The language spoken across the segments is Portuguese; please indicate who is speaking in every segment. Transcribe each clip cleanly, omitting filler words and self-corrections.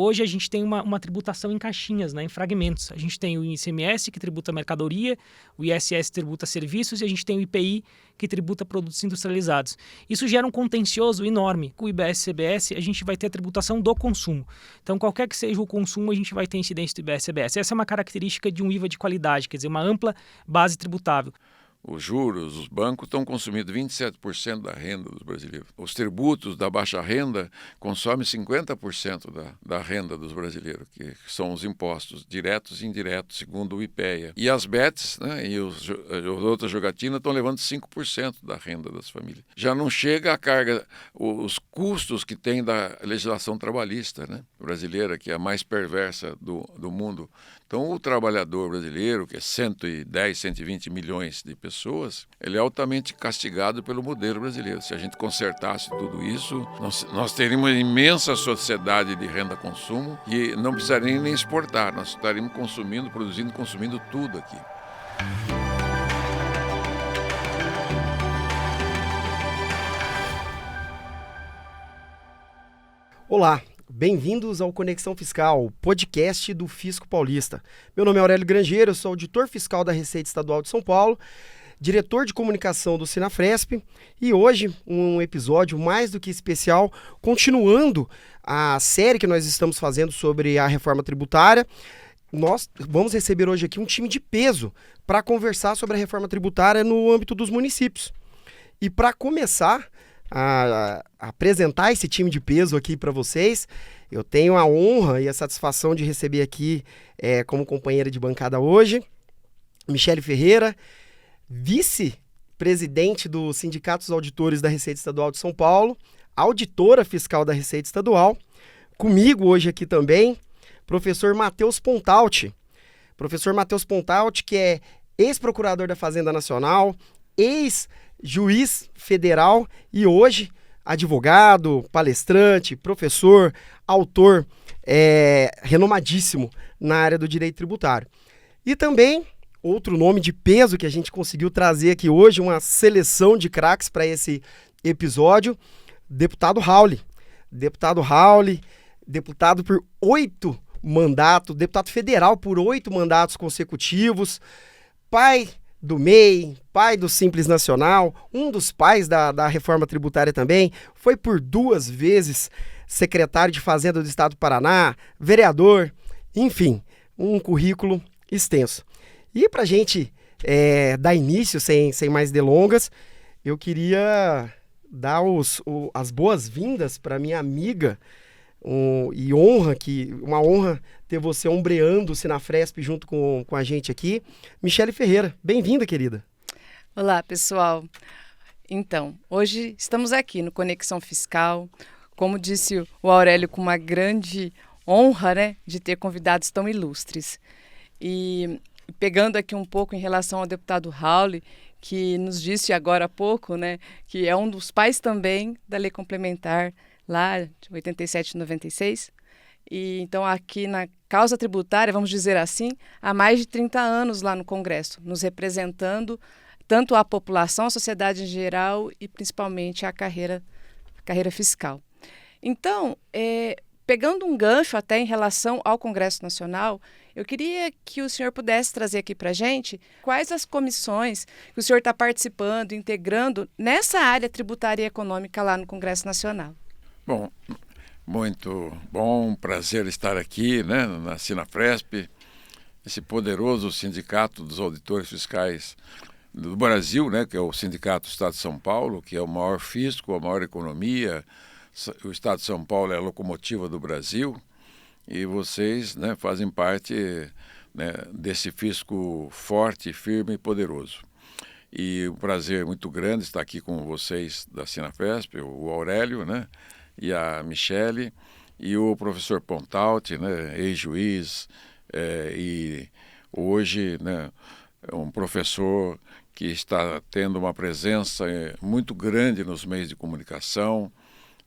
Speaker 1: Hoje a gente tem uma tributação em caixinhas, né, em fragmentos. A gente tem o ICMS, que tributa mercadoria, o ISS tributa serviços e a gente tem o IPI, que tributa produtos industrializados. Isso gera um contencioso enorme. Com o IBS e CBS, a gente vai ter a tributação do consumo. Então, qualquer que seja o consumo, a gente vai ter incidência do IBS e CBS. Essa é uma característica de um IVA de qualidade, quer dizer, uma ampla base tributável.
Speaker 2: Os juros, os bancos estão consumindo 27% da renda dos brasileiros. Os tributos da baixa renda consomem 50% da renda dos brasileiros, que são os impostos diretos e indiretos, segundo o IPEA. E as bets, né, e as outras jogatinas estão levando 5% da renda das famílias. Já não chega a carga, os custos que tem da legislação trabalhista, né, brasileira, que é a mais perversa do mundo. Então, o trabalhador brasileiro, que é 110, 120 milhões de pessoas, ele é altamente castigado pelo modelo brasileiro. Se a gente consertasse tudo isso, nós teríamos uma imensa sociedade de renda-consumo e não precisaríamos nem exportar, nós estaríamos consumindo, produzindo, consumindo tudo aqui.
Speaker 3: Olá, bem-vindos ao Conexão Fiscal, podcast do Fisco Paulista. Meu nome é Aurélio Grangeiro, eu sou auditor fiscal da Receita Estadual de São Paulo, diretor de comunicação do Sinafresp e hoje um episódio mais do que especial, continuando a série que nós estamos fazendo sobre a reforma tributária. Nós vamos receber hoje aqui um time de peso para conversar sobre a reforma tributária no âmbito dos municípios. E para começar a apresentar esse time de peso aqui para vocês, eu tenho a honra e a satisfação de receber aqui como companheira de bancada hoje, Michele Ferreira, vice-presidente do Sindicato dos Auditores da Receita Estadual de São Paulo, auditora fiscal da Receita Estadual. Comigo hoje aqui também, professor Matheus Pontalti. Professor Matheus Pontalti, que é ex-procurador da Fazenda Nacional, ex-juiz federal e hoje advogado, palestrante, professor, autor renomadíssimo na área do direito tributário. E também outro nome de peso que a gente conseguiu trazer aqui hoje, uma seleção de craques para esse episódio, deputado Rauli. Deputado Rauli, deputado por 8 mandatos, deputado federal por 8 mandatos consecutivos, pai do MEI, pai do Simples Nacional, um dos pais da reforma tributária também, foi por 2 vezes secretário de Fazenda do Estado do Paraná, vereador, enfim, um currículo extenso. E para a gente dar início, sem mais delongas, eu queria dar as boas-vindas para minha amiga, uma honra ter você ombreando o Sinafresp junto com a gente aqui, Michele Ferreira. Bem-vinda, querida.
Speaker 4: Olá, pessoal. Então, hoje estamos aqui no Conexão Fiscal, como disse o Aurélio, com uma grande honra, né, de ter convidados tão ilustres. E pegando aqui um pouco em relação ao deputado Rauli, que nos disse agora há pouco, né, que é um dos pais também da lei complementar lá de 87 e 96. E então aqui na causa tributária, vamos dizer assim, há mais de 30 anos lá no Congresso, nos representando tanto a população, a sociedade em geral e principalmente a carreira fiscal. Então, pegando um gancho até em relação ao Congresso Nacional, eu queria que o senhor pudesse trazer aqui para a gente quais as comissões que o senhor está participando, integrando nessa área tributária e econômica lá no Congresso Nacional.
Speaker 2: Bom, muito bom, prazer estar aqui, né, na Sinafresp, esse poderoso sindicato dos auditores fiscais do Brasil, né, que é o Sindicato do Estado de São Paulo, que é o maior fisco, a maior economia. O Estado de São Paulo é a locomotiva do Brasil e vocês, né, fazem parte, né, desse fisco forte, firme e poderoso. E um prazer muito grande estar aqui com vocês da Sinafresp, o Aurélio, né, e a Michele e o professor Pontalti, né, ex-juiz e hoje, né, um professor que está tendo uma presença muito grande nos meios de comunicação,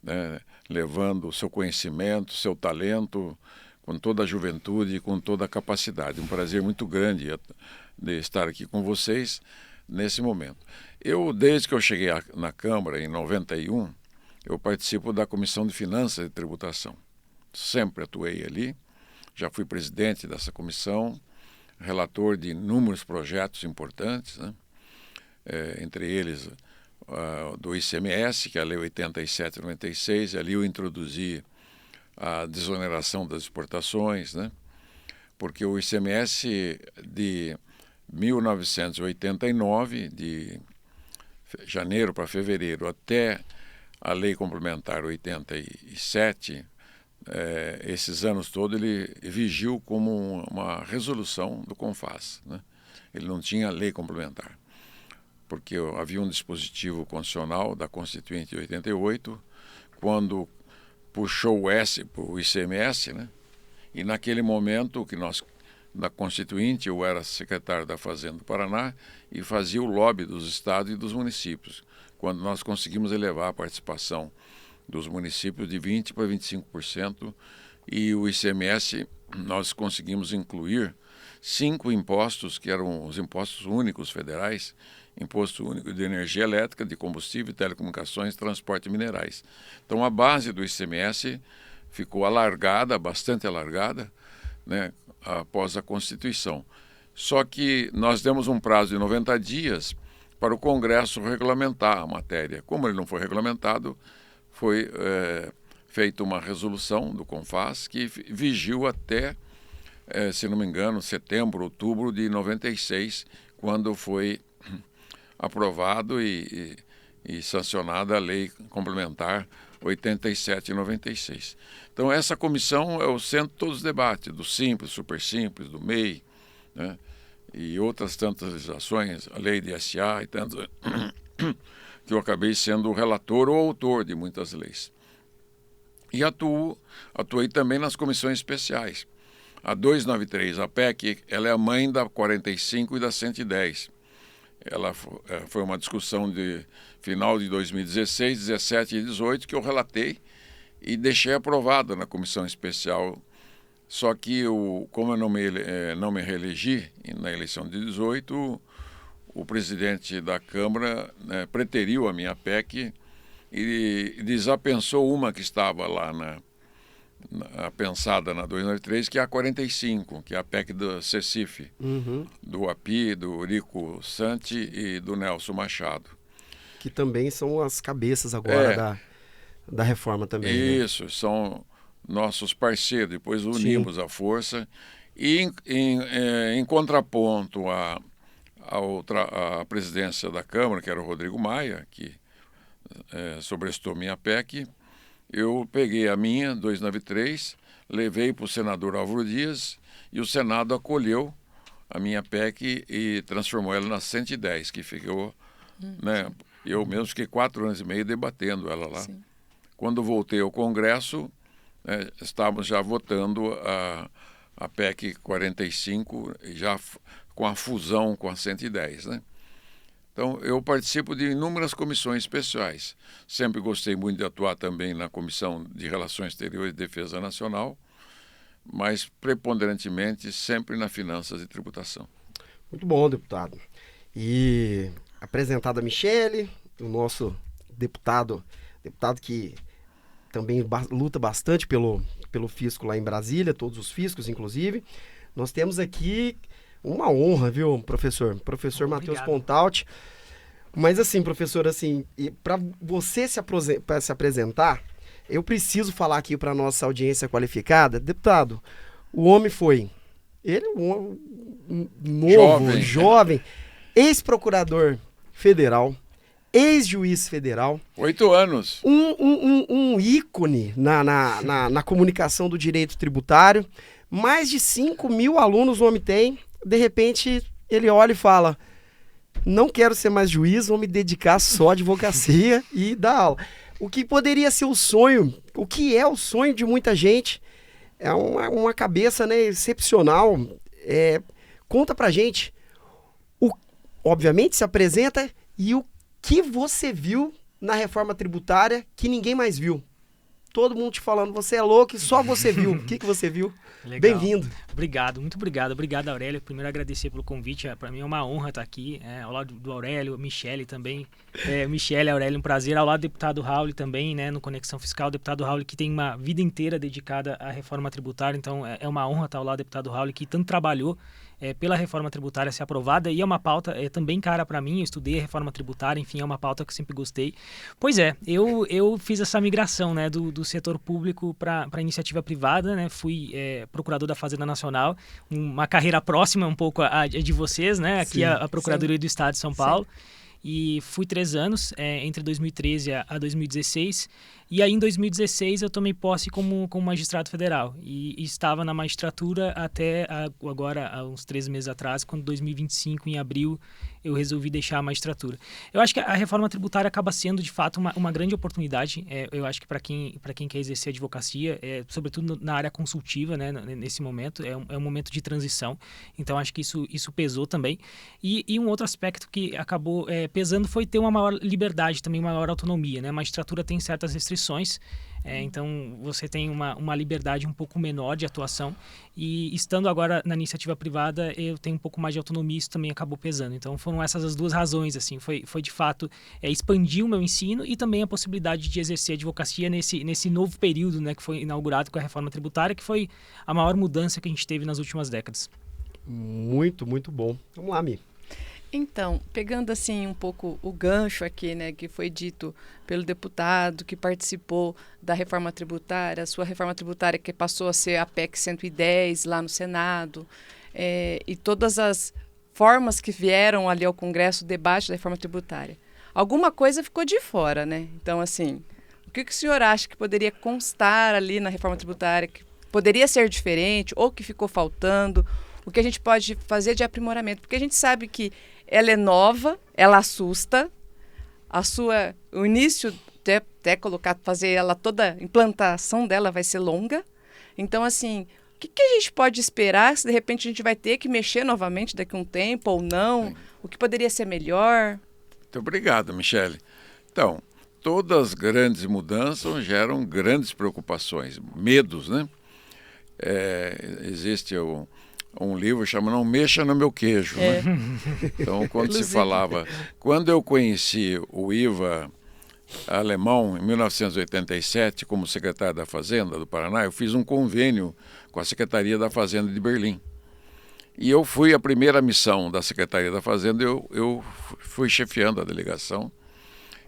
Speaker 2: né, levando o seu conhecimento, seu talento, com toda a juventude e com toda a capacidade. Um prazer muito grande de estar aqui com vocês nesse momento. Desde que eu cheguei na Câmara, em 91, eu participo da Comissão de Finanças e Tributação. sempre atuei ali. Já fui presidente dessa comissão, relator de inúmeros projetos importantes, né? Entre eles do ICMS, que é a Lei 87/96, ali eu introduzi a desoneração das exportações, né? Porque o ICMS de 1989, de janeiro para fevereiro, até a Lei Complementar 87, esses anos todos ele vigiu como uma resolução do CONFAS, né? Ele não tinha lei complementar, porque havia um dispositivo constitucional da Constituinte de 88, quando puxou o ICMS, né? E naquele momento que na Constituinte, eu era secretário da Fazenda do Paraná e fazia o lobby dos estados e dos municípios, quando nós conseguimos elevar a participação dos municípios de 20% para 25%, e o ICMS nós conseguimos incluir 5 impostos, que eram os impostos únicos federais: Imposto Único de Energia Elétrica, de Combustível, Telecomunicações, Transporte e Minerais. Então a base do ICMS ficou alargada, bastante alargada, né, após a Constituição. Só que nós demos um prazo de 90 dias para o Congresso regulamentar a matéria. Como ele não foi regulamentado, foi feita uma resolução do CONFAS que vigiu até, se não me engano, setembro, outubro de 96, quando foi aprovado e sancionada a Lei Complementar 87/96. Então essa comissão é o centro de todos os debates, do Simples, Super Simples, do MEI, né? E outras tantas legislações, a lei de SA e tantas, que eu acabei sendo o relator ou autor de muitas leis. E atuei também nas comissões especiais. A 293, a PEC, ela é a mãe da 45 e da 110. Ela foi uma discussão de final de 2016, 17 e 18 que eu relatei e deixei aprovada na comissão especial. Só que, como eu não me reelegi na eleição de 18, o presidente da Câmara, né, preteriu a minha PEC e desapensou uma que estava lá pensada na 293, que é a 45, que é a PEC do CECIF, do API, do Eurico Santi e do Nelson Machado.
Speaker 3: Que também são as cabeças agora da reforma também.
Speaker 2: Isso, né? São nossos parceiros, depois unimos a força. E em contraponto à presidência da Câmara, que era o Rodrigo Maia, que sobrestou minha PEC, eu peguei a minha, 293, levei para o senador Álvaro Dias e o Senado acolheu a minha PEC e transformou ela na 110, que ficou, né? Eu mesmo fiquei 4 anos e meio debatendo ela lá. Sim. Quando voltei ao Congresso, estávamos já votando a PEC 45, já com a fusão com a 110, né? Então, eu participo de inúmeras comissões especiais. Sempre gostei muito de atuar também na Comissão de Relações Exteriores e Defesa Nacional, mas preponderantemente sempre na Finanças e Tributação.
Speaker 3: Muito bom, deputado. E apresentada a Michele, o nosso deputado que também luta bastante pelo fisco lá em Brasília, todos os fiscos, inclusive. Nós temos aqui uma honra, viu, professor? Professor Matheus Pontalti. Mas assim, professor, assim, para você se apresentar, eu preciso falar aqui para nossa audiência qualificada. Deputado, o homem foi, ele novo, jovem, ex-procurador federal, ex-juiz federal.
Speaker 2: 8 anos.
Speaker 3: Um ícone na comunicação do direito tributário. Mais de 5.000 alunos o homem tem. De repente, ele olha e fala: não quero ser mais juiz, vou me dedicar só à advocacia e dar aula. O que poderia ser o sonho, o que é o sonho de muita gente, é uma cabeça, né, excepcional. Conta pra gente, obviamente se apresenta, e o que você viu na reforma tributária que ninguém mais viu. todo mundo te falando, você é louco e só você viu. O que você viu?
Speaker 1: Legal.
Speaker 3: Bem-vindo.
Speaker 1: Obrigado, muito obrigado. Obrigado, Aurélio. Primeiro, agradecer pelo convite. Para mim é uma honra estar aqui, ao lado do Aurélio, Michele também. Michele, Aurélio, um prazer. Ao lado do deputado Raul também, né, no Conexão Fiscal. O deputado Raul que tem uma vida inteira dedicada à reforma tributária. Então, é uma honra estar ao lado do deputado Raul, que tanto trabalhou pela reforma tributária ser aprovada. E é uma pauta também cara para mim. Eu estudei a reforma tributária, enfim, é uma pauta que eu sempre gostei. Pois é, eu fiz essa migração, né, do setor público para a iniciativa privada, né? Fui procurador da Fazenda Nacional, uma carreira próxima um pouco a de vocês, né? Aqui
Speaker 3: Sim,
Speaker 1: a Procuradoria do Estado de São Paulo.
Speaker 4: Sim.
Speaker 1: E fui 3 anos, entre 2013 a 2016. E aí, em 2016, eu tomei posse como magistrado federal. E estava na magistratura até agora, há uns 13 meses atrás, quando, em 2025, em abril, eu resolvi deixar a magistratura. Eu acho que a reforma tributária acaba sendo, de fato, uma grande oportunidade. Eu acho que para quem quer exercer advocacia, sobretudo na área consultiva, né, nesse momento, é um momento de transição. Então, acho que isso pesou também. E um outro aspecto que acabou pesando foi ter uma maior liberdade, também uma maior autonomia, né? A magistratura tem certas restrições, então você tem uma liberdade um pouco menor de atuação, e estando agora na iniciativa privada eu tenho um pouco mais de autonomia, isso também acabou pesando. Então foram essas as duas razões, assim, foi de fato expandir o meu ensino e também a possibilidade de exercer advocacia nesse novo período, né, que foi inaugurado com a reforma tributária, que foi a maior mudança que a gente teve nas últimas décadas.
Speaker 3: Muito, muito bom. Vamos lá, Mi.
Speaker 4: Então, pegando assim um pouco o gancho aqui, né, que foi dito pelo deputado que participou da reforma tributária, a sua reforma tributária que passou a ser a PEC 110 lá no Senado, e todas as formas que vieram ali ao Congresso, o debate da reforma tributária. Alguma coisa ficou de fora, né? Então, assim, o que o senhor acha que poderia constar ali na reforma tributária, que poderia ser diferente ou que ficou faltando? O que a gente pode fazer de aprimoramento? Porque a gente sabe que ela é nova, ela assusta, o início, até fazer ela toda, a implantação dela vai ser longa. Então, assim, o que a gente pode esperar se de repente a gente vai ter que mexer novamente daqui a um tempo ou não? Sim. O que poderia ser melhor?
Speaker 2: Muito obrigado, Michele. Então, todas as grandes mudanças geram grandes preocupações, medos, né? Existe um livro chamado Não Mexa no Meu Queijo. Né? Então, quando se falava... Quando eu conheci o IVA alemão, em 1987, como secretário da Fazenda do Paraná, eu fiz um convênio com a Secretaria da Fazenda de Berlim. E eu fui a primeira missão da Secretaria da Fazenda, eu fui chefiando a delegação.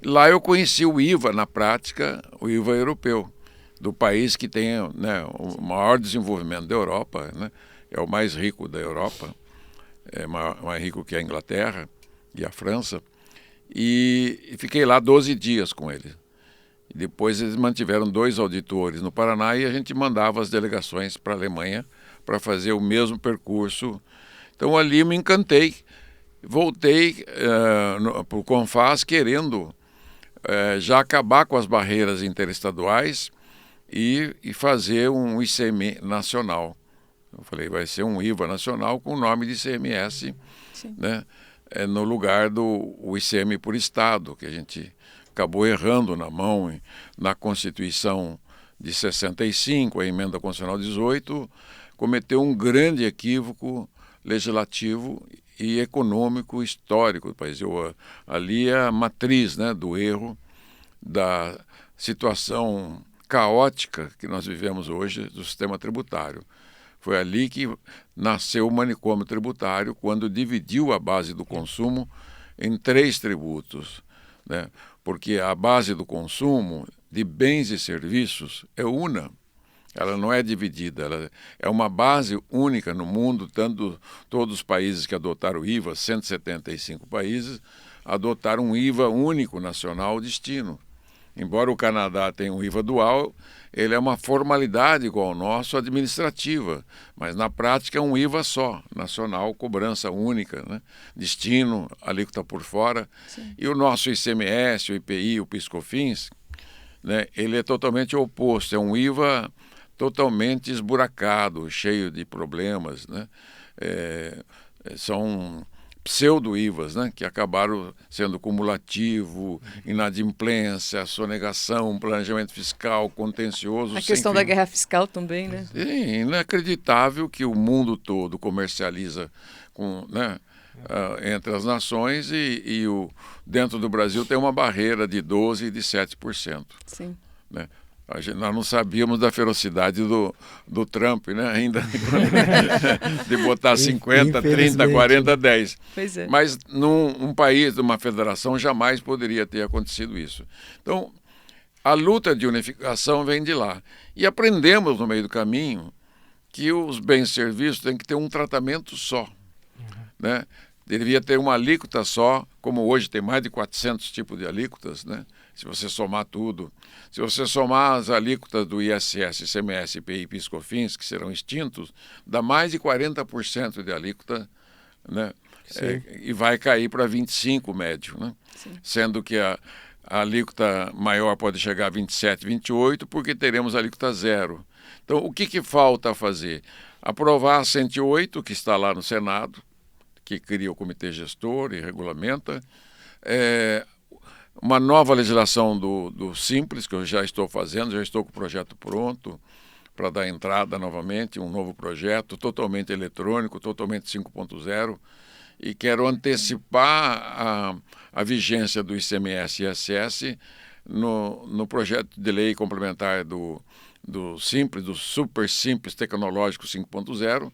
Speaker 2: Lá eu conheci o IVA, na prática, o IVA europeu, do país que tem, né, o maior desenvolvimento da Europa, né? É o mais rico da Europa, é mais rico que a Inglaterra e a França, e fiquei lá 12 dias com eles. E depois eles mantiveram 2 auditores no Paraná e a gente mandava as delegações para a Alemanha para fazer o mesmo percurso. Então ali me encantei, voltei para o CONFAS querendo já acabar com as barreiras interestaduais e fazer um ICM nacional. Eu falei, vai ser um IVA nacional com o nome de ICMS, né, no lugar do ICM por Estado, que a gente acabou errando na mão na Constituição de 65, a Emenda Constitucional 18, cometeu um grande equívoco legislativo e econômico histórico do país. Ali é a matriz, né, do erro, da situação caótica que nós vivemos hoje do sistema tributário. Foi ali que nasceu o manicômio tributário, quando dividiu a base do consumo em 3 tributos, né? Porque a base do consumo de bens e serviços é una, ela não é dividida, ela é uma base única no mundo, tanto todos os países que adotaram o IVA, 175 países, adotaram um IVA único nacional destino. Embora o Canadá tenha um IVA dual, ele é uma formalidade igual ao nosso, administrativa, mas na prática é um IVA só, nacional, cobrança única, né? Destino, alíquota por fora. Sim. E o nosso ICMS, o IPI, o PIS/COFINS, né, ele é totalmente oposto, é um IVA totalmente esburacado, cheio de problemas, né? São pseudo-IVAs, né, que acabaram sendo cumulativo, inadimplência, sonegação, planejamento fiscal, contencioso.
Speaker 4: A questão da guerra fiscal também, né?
Speaker 2: Sim, inacreditável que o mundo todo comercializa com, né, entre as nações e dentro do Brasil tem uma barreira de 12% e de 7%.
Speaker 4: Sim.
Speaker 2: Né? Nós não sabíamos da ferocidade do Trump, né? Ainda de botar 50, 30, 40, 10.
Speaker 4: Pois é.
Speaker 2: Mas num país, numa federação, jamais poderia ter acontecido isso. Então, a luta de unificação vem de lá. E aprendemos no meio do caminho que os bens e serviços têm que ter um tratamento só. Né? Devia ter uma alíquota só, como hoje tem mais de 400 tipos de alíquotas, né? Se você somar tudo. Se você somar as alíquotas do ISS, ICMS, IPI e PIS/COFINS, que serão extintos, dá mais de 40% de alíquota, né? E vai cair para 25% médio, né? Sendo que a alíquota maior pode chegar a 27%, 28%, porque teremos alíquota zero. Então, o que falta fazer? Aprovar a 108, que está lá no Senado, que cria o comitê gestor e regulamenta, uma nova legislação do Simples, que eu já estou fazendo, já estou com o projeto pronto para dar entrada novamente, um novo projeto totalmente eletrônico, totalmente 5.0, e quero antecipar a vigência do ICMS e ISS no projeto de lei complementar do Simples, do Super Simples Tecnológico 5.0,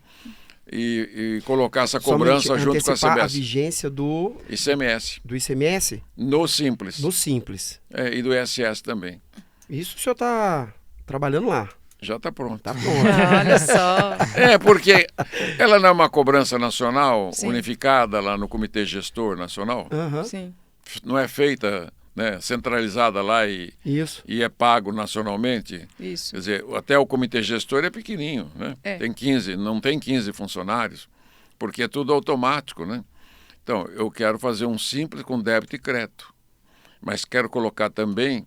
Speaker 2: e colocar essa cobrança junto com a CBS.
Speaker 3: A vigência do
Speaker 2: ICMS.
Speaker 3: Do ICMS?
Speaker 2: No Simples.
Speaker 3: No Simples.
Speaker 2: E do ISS também.
Speaker 3: Isso o senhor está trabalhando lá?
Speaker 2: Já está pronto.
Speaker 3: Está pronto.
Speaker 4: Olha só.
Speaker 2: Porque ela não é uma cobrança nacional,
Speaker 4: Sim.
Speaker 2: unificada lá no Comitê Gestor Nacional.
Speaker 4: Sim.
Speaker 2: Não é feita, né, centralizada lá
Speaker 3: Isso.
Speaker 2: e é pago nacionalmente.
Speaker 4: Isso.
Speaker 2: Quer dizer, até o comitê gestor é pequenininho, né? Tem 15, não tem 15 funcionários, porque é tudo automático, né? Então, eu quero fazer um Simples com débito e crédito, mas quero colocar também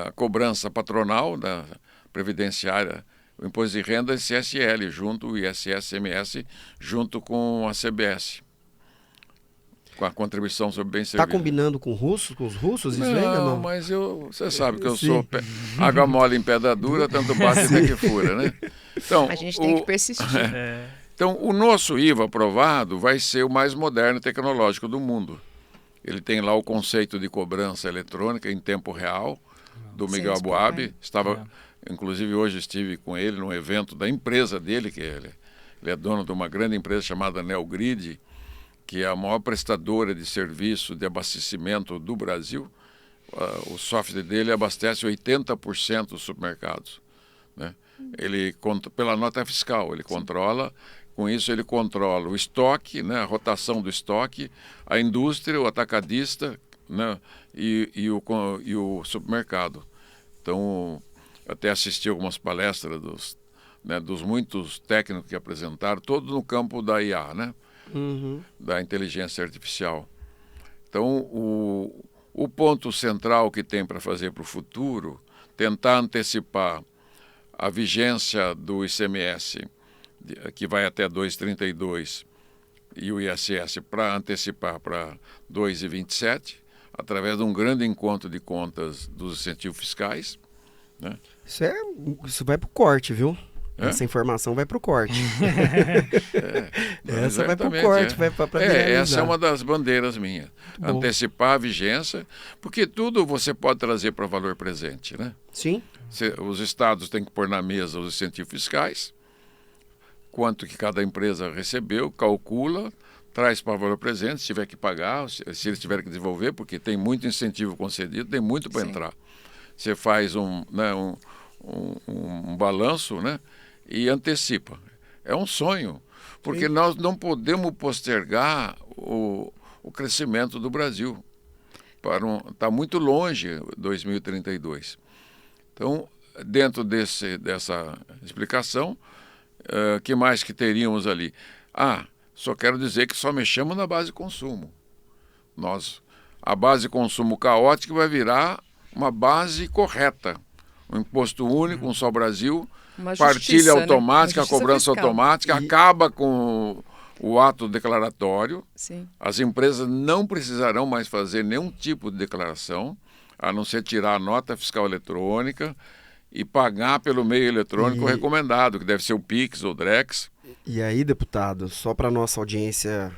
Speaker 2: a cobrança patronal da previdenciária, o imposto de renda e CSL, junto o ISS, CMS, junto com a CBS. Com a contribuição sobre bens e serviços.
Speaker 3: Está combinando com os russos? Isso ainda não?
Speaker 2: Mas você sabe que eu sou água mole em pedra dura, tanto bate até que fura, né? Então,
Speaker 4: A gente tem que persistir.
Speaker 2: Então, o nosso IVA aprovado vai ser o mais moderno e tecnológico do mundo. Ele tem lá o conceito de cobrança eletrônica em tempo real, do Miguel Aboab. Inclusive, hoje estive com ele num evento da empresa dele, que ele é dono de uma grande empresa chamada Neogrid, que é a maior prestadora de serviço de abastecimento do Brasil. O software dele abastece 80% dos supermercados, né? Ele, pela nota fiscal, ele controla, com isso ele controla o estoque, né, a rotação do estoque, a indústria, o atacadista, né, e o supermercado. Então, até assisti algumas palestras dos muitos técnicos que apresentaram, todos no campo da IA, né? Da inteligência artificial. Então, o ponto central que tem para fazer para o futuro, tentar antecipar a vigência do ICMS, que vai até 2,32, e o ISS para antecipar para 2,27, através de um grande encontro de contas dos incentivos fiscais. Né?
Speaker 3: Isso vai para o corte, viu? Essa informação vai para o corte. Essa vai para o corte, vai para
Speaker 2: essa é uma das bandeiras minhas. Bom. Antecipar a vigência, porque tudo você pode trazer para valor presente, né?
Speaker 3: Sim.
Speaker 2: Os estados têm que pôr na mesa os incentivos fiscais, quanto que cada empresa recebeu, calcula, traz para valor presente, se tiver que pagar, se eles tiverem que desenvolver, porque tem muito incentivo concedido, tem muito para entrar. Você faz um balanço, né? E antecipa. É um sonho, porque nós não podemos postergar o crescimento do Brasil. Está muito longe 2032. Então, dentro dessa explicação, que mais que teríamos ali? Só quero dizer que só mexemos na base de consumo. A base de consumo caótica vai virar uma base correta. Um imposto único, um só Brasil, partilha automática, cobrança
Speaker 4: fiscal.
Speaker 2: automática, acaba com o ato declaratório.
Speaker 4: Sim.
Speaker 2: As empresas não precisarão mais fazer nenhum tipo de declaração, a não ser tirar a nota fiscal eletrônica e pagar pelo meio eletrônico recomendado, que deve ser o Pix ou o Drex.
Speaker 3: E aí, deputado, só para nossa audiência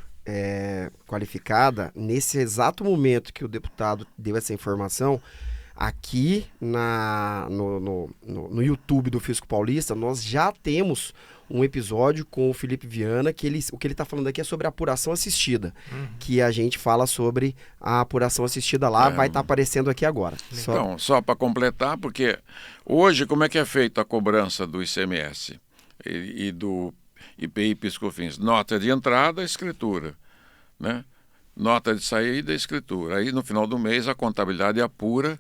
Speaker 3: qualificada, nesse exato momento que o deputado deu essa informação, aqui no YouTube do Fisco Paulista, nós já temos um episódio com o Felipe Viana, que o que ele está falando aqui é sobre a apuração assistida, que a gente fala sobre a apuração assistida lá, vai estar aparecendo aqui agora.
Speaker 2: Então, só para completar, porque hoje como é que é feita a cobrança do ICMS e do IPI PIS/COFINS? Nota de entrada, escritura, né? Nota de saída, escritura. Aí no final do mês a contabilidade apura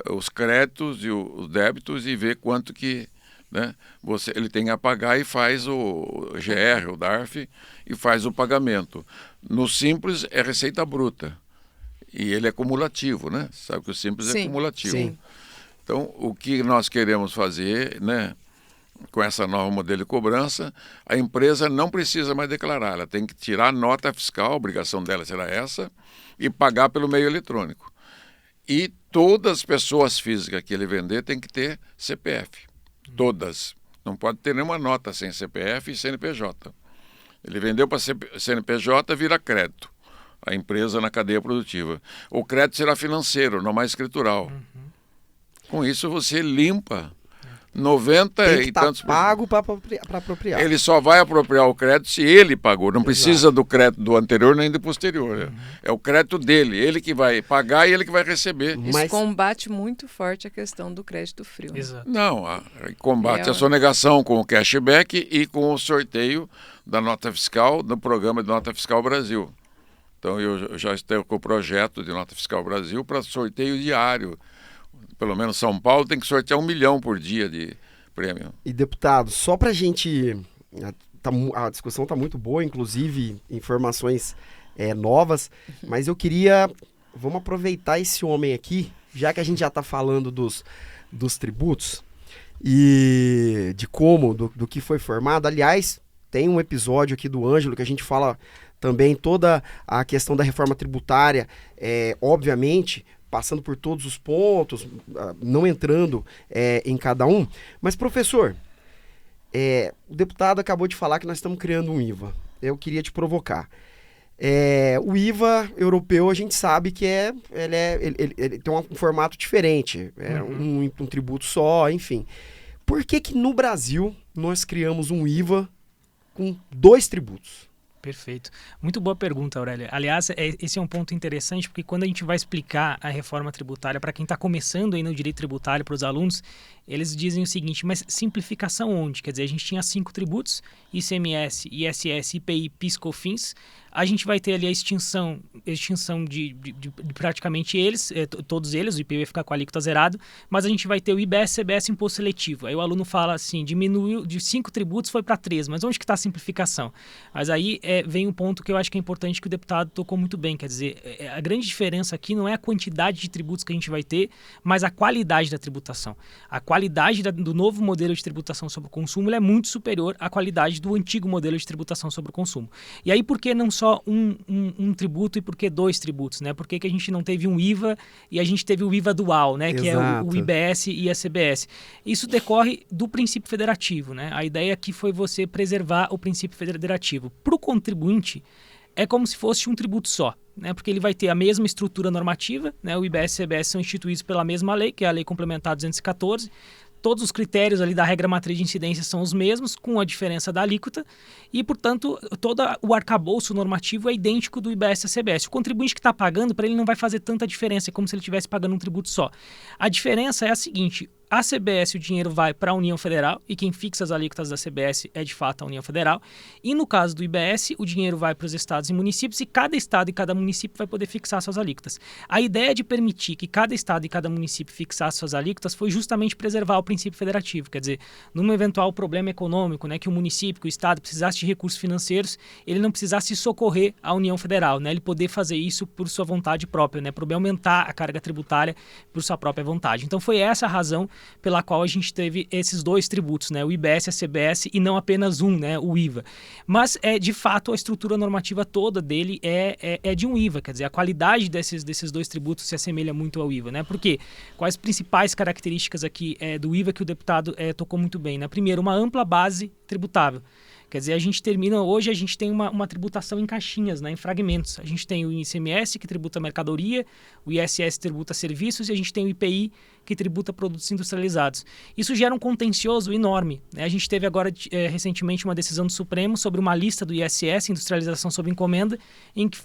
Speaker 2: os créditos e os débitos e vê quanto que, né, ele tem a pagar e faz o GR, o DARF, e faz o pagamento. No Simples é receita bruta e ele é cumulativo, né? Sabe que o Simples é cumulativo.
Speaker 4: Sim.
Speaker 2: Então, o que nós queremos fazer, né, com essa nova modelo de cobrança, a empresa não precisa mais declarar, ela tem que tirar a nota fiscal, a obrigação dela será essa, e pagar pelo meio eletrônico. E todas as pessoas físicas que ele vender tem que ter CPF. Todas. Não pode ter nenhuma nota sem CPF e CNPJ. Ele vendeu para CNPJ, vira crédito. A empresa na cadeia produtiva. O crédito será financeiro, não mais escritural. Com isso você limpa 90
Speaker 3: tem que
Speaker 2: e tantos...
Speaker 3: pago para apropriar.
Speaker 2: Ele só vai apropriar o crédito se ele pagou. Não precisa do crédito do anterior nem do posterior. É o crédito dele. Ele que vai pagar e ele que vai receber.
Speaker 4: Isso combate muito forte a questão do crédito frio.
Speaker 1: Exato.
Speaker 2: Não, combate a sonegação com o cashback e com o sorteio da nota fiscal no programa de Nota Fiscal Brasil. Então eu já estou com o projeto de Nota Fiscal Brasil para sorteio diário. Pelo menos São Paulo tem que sortear 1 milhão por dia de prêmio.
Speaker 3: E, deputado, só para a gente... A discussão está muito boa, inclusive informações novas, mas eu queria... Vamos aproveitar esse homem aqui, já que a gente já está falando dos tributos e de como, do que foi formado. Aliás, tem um episódio aqui do Ângelo que a gente fala também toda a questão da reforma tributária, obviamente... passando por todos os pontos, não entrando em cada um. Mas, professor, o deputado acabou de falar que nós estamos criando um IVA. Eu queria te provocar. O IVA europeu, a gente sabe que ele tem um formato diferente. Um tributo só, enfim. Por que no Brasil nós criamos um IVA com 2 tributos?
Speaker 1: Perfeito. Muito boa pergunta, Aurélia. Aliás, esse é um ponto interessante, porque quando a gente vai explicar a reforma tributária para quem está começando aí no direito tributário, para os alunos, eles dizem o seguinte, mas simplificação onde? Quer dizer, a gente tinha 5 tributos, ICMS, ISS, IPI, PIS/COFINS, a gente vai ter ali a extinção de praticamente eles, todos eles, o IPI vai ficar com a alíquota zerado, mas a gente vai ter o IBS, CBS, imposto seletivo. Aí o aluno fala assim, diminuiu de 5 tributos, foi para 3, mas onde que está a simplificação? Mas aí vem um ponto que eu acho que é importante, que o deputado tocou muito bem, quer dizer, a grande diferença aqui não é a quantidade de tributos que a gente vai ter, mas a qualidade da tributação. A qualidade do novo modelo de tributação sobre o consumo é muito superior à qualidade do antigo modelo de tributação sobre o consumo. E aí, por que não só um tributo e por que 2 tributos, né? Por que a gente não teve um IVA e a gente teve o IVA dual, né? Que é o IBS e a CBS. Isso decorre do princípio federativo, né? A ideia aqui foi você preservar o princípio federativo. Para o contribuinte, é como se fosse um tributo só, né? Porque ele vai ter a mesma estrutura normativa, né? O IBS e a CBS são instituídos pela mesma lei, que é a Lei Complementar 214. Todos os critérios ali da regra matriz de incidência são os mesmos, com a diferença da alíquota, e, portanto, todo o arcabouço normativo é idêntico do IBS e a CBS. O contribuinte que está pagando, para ele não vai fazer tanta diferença, é como se ele estivesse pagando um tributo só. A diferença é a seguinte: a CBS, o dinheiro vai para a União Federal, e quem fixa as alíquotas da CBS é, de fato, a União Federal. E no caso do IBS, o dinheiro vai para os estados e municípios, e cada estado e cada município vai poder fixar suas alíquotas. A ideia de permitir que cada estado e cada município fixasse suas alíquotas foi justamente preservar o princípio federativo. Quer dizer, num eventual problema econômico, né, que o município, que o estado precisasse de recursos financeiros, ele não precisasse socorrer a União Federal, né, ele poder fazer isso por sua vontade própria, né, para aumentar a carga tributária por sua própria vontade. Então foi essa a razão pela qual a gente teve esses dois tributos, né? O IBS e a CBS, e não apenas um, né? O IVA. Mas, de fato, a estrutura normativa toda dele é de um IVA, quer dizer, a qualidade desses dois tributos se assemelha muito ao IVA, né? Por quê? Quais principais características aqui do IVA que o deputado tocou muito bem, né? Primeiro, uma ampla base tributável. Quer dizer, hoje a gente tem uma tributação em caixinhas, né, em fragmentos. A gente tem o ICMS, que tributa mercadoria, o ISS tributa serviços, e a gente tem o IPI, que tributa produtos industrializados. Isso gera um contencioso enorme, né? A gente teve agora, recentemente, uma decisão do Supremo sobre uma lista do ISS, industrialização sob encomenda, em que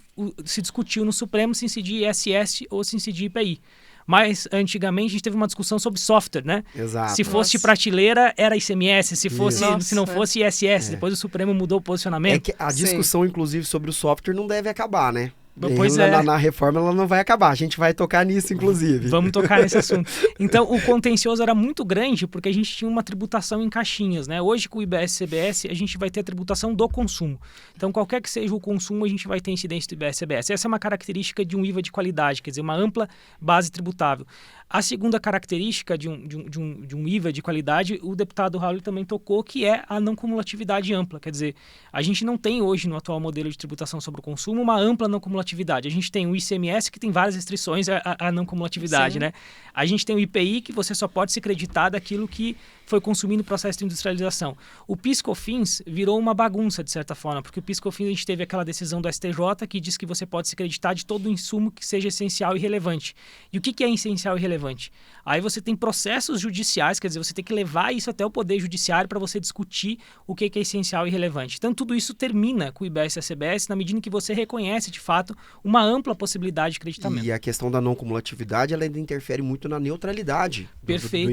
Speaker 1: se discutiu no Supremo se incidir ISS ou se incidir IPI. Mas, antigamente, a gente teve uma discussão sobre software, né?
Speaker 3: Exato.
Speaker 1: Se fosse de prateleira, era ICMS. Se não fosse ISS. Depois o Supremo mudou o posicionamento.
Speaker 3: É que a discussão, inclusive, sobre o software não deve acabar, né?
Speaker 1: Pois
Speaker 3: na reforma ela não vai acabar. A gente vai tocar nisso, inclusive.
Speaker 1: Vamos tocar nesse assunto. Então, o contencioso era muito grande porque a gente tinha uma tributação em caixinhas, né? Hoje, com o IBS e CBS, a gente vai ter a tributação do consumo. Então, qualquer que seja o consumo, a gente vai ter incidência do IBS e CBS. Essa é uma característica de um IVA de qualidade, quer dizer, uma ampla base tributável. A segunda característica de um IVA de qualidade, o deputado Raul também tocou, que é a não cumulatividade ampla. Quer dizer, a gente não tem hoje, no atual modelo de tributação sobre o consumo, uma ampla não cumulatividade. A gente tem o ICMS, que tem várias restrições à não cumulatividade, né? A gente tem o IPI, que você só pode se creditar daquilo que foi consumido no processo de industrialização. O PIS/COFINS virou uma bagunça, de certa forma, porque o PIS/COFINS a gente teve aquela decisão do STJ que diz que você pode se creditar de todo o insumo que seja essencial e relevante. E o que é essencial e relevante? Aí você tem processos judiciais, quer dizer, você tem que levar isso até o Poder Judiciário para você discutir o que é essencial e relevante. Então, tudo isso termina com o IBS e a CBS na medida em que você reconhece, de fato, uma ampla possibilidade de creditamento.
Speaker 3: E a questão da não cumulatividade, ela ainda interfere muito na neutralidade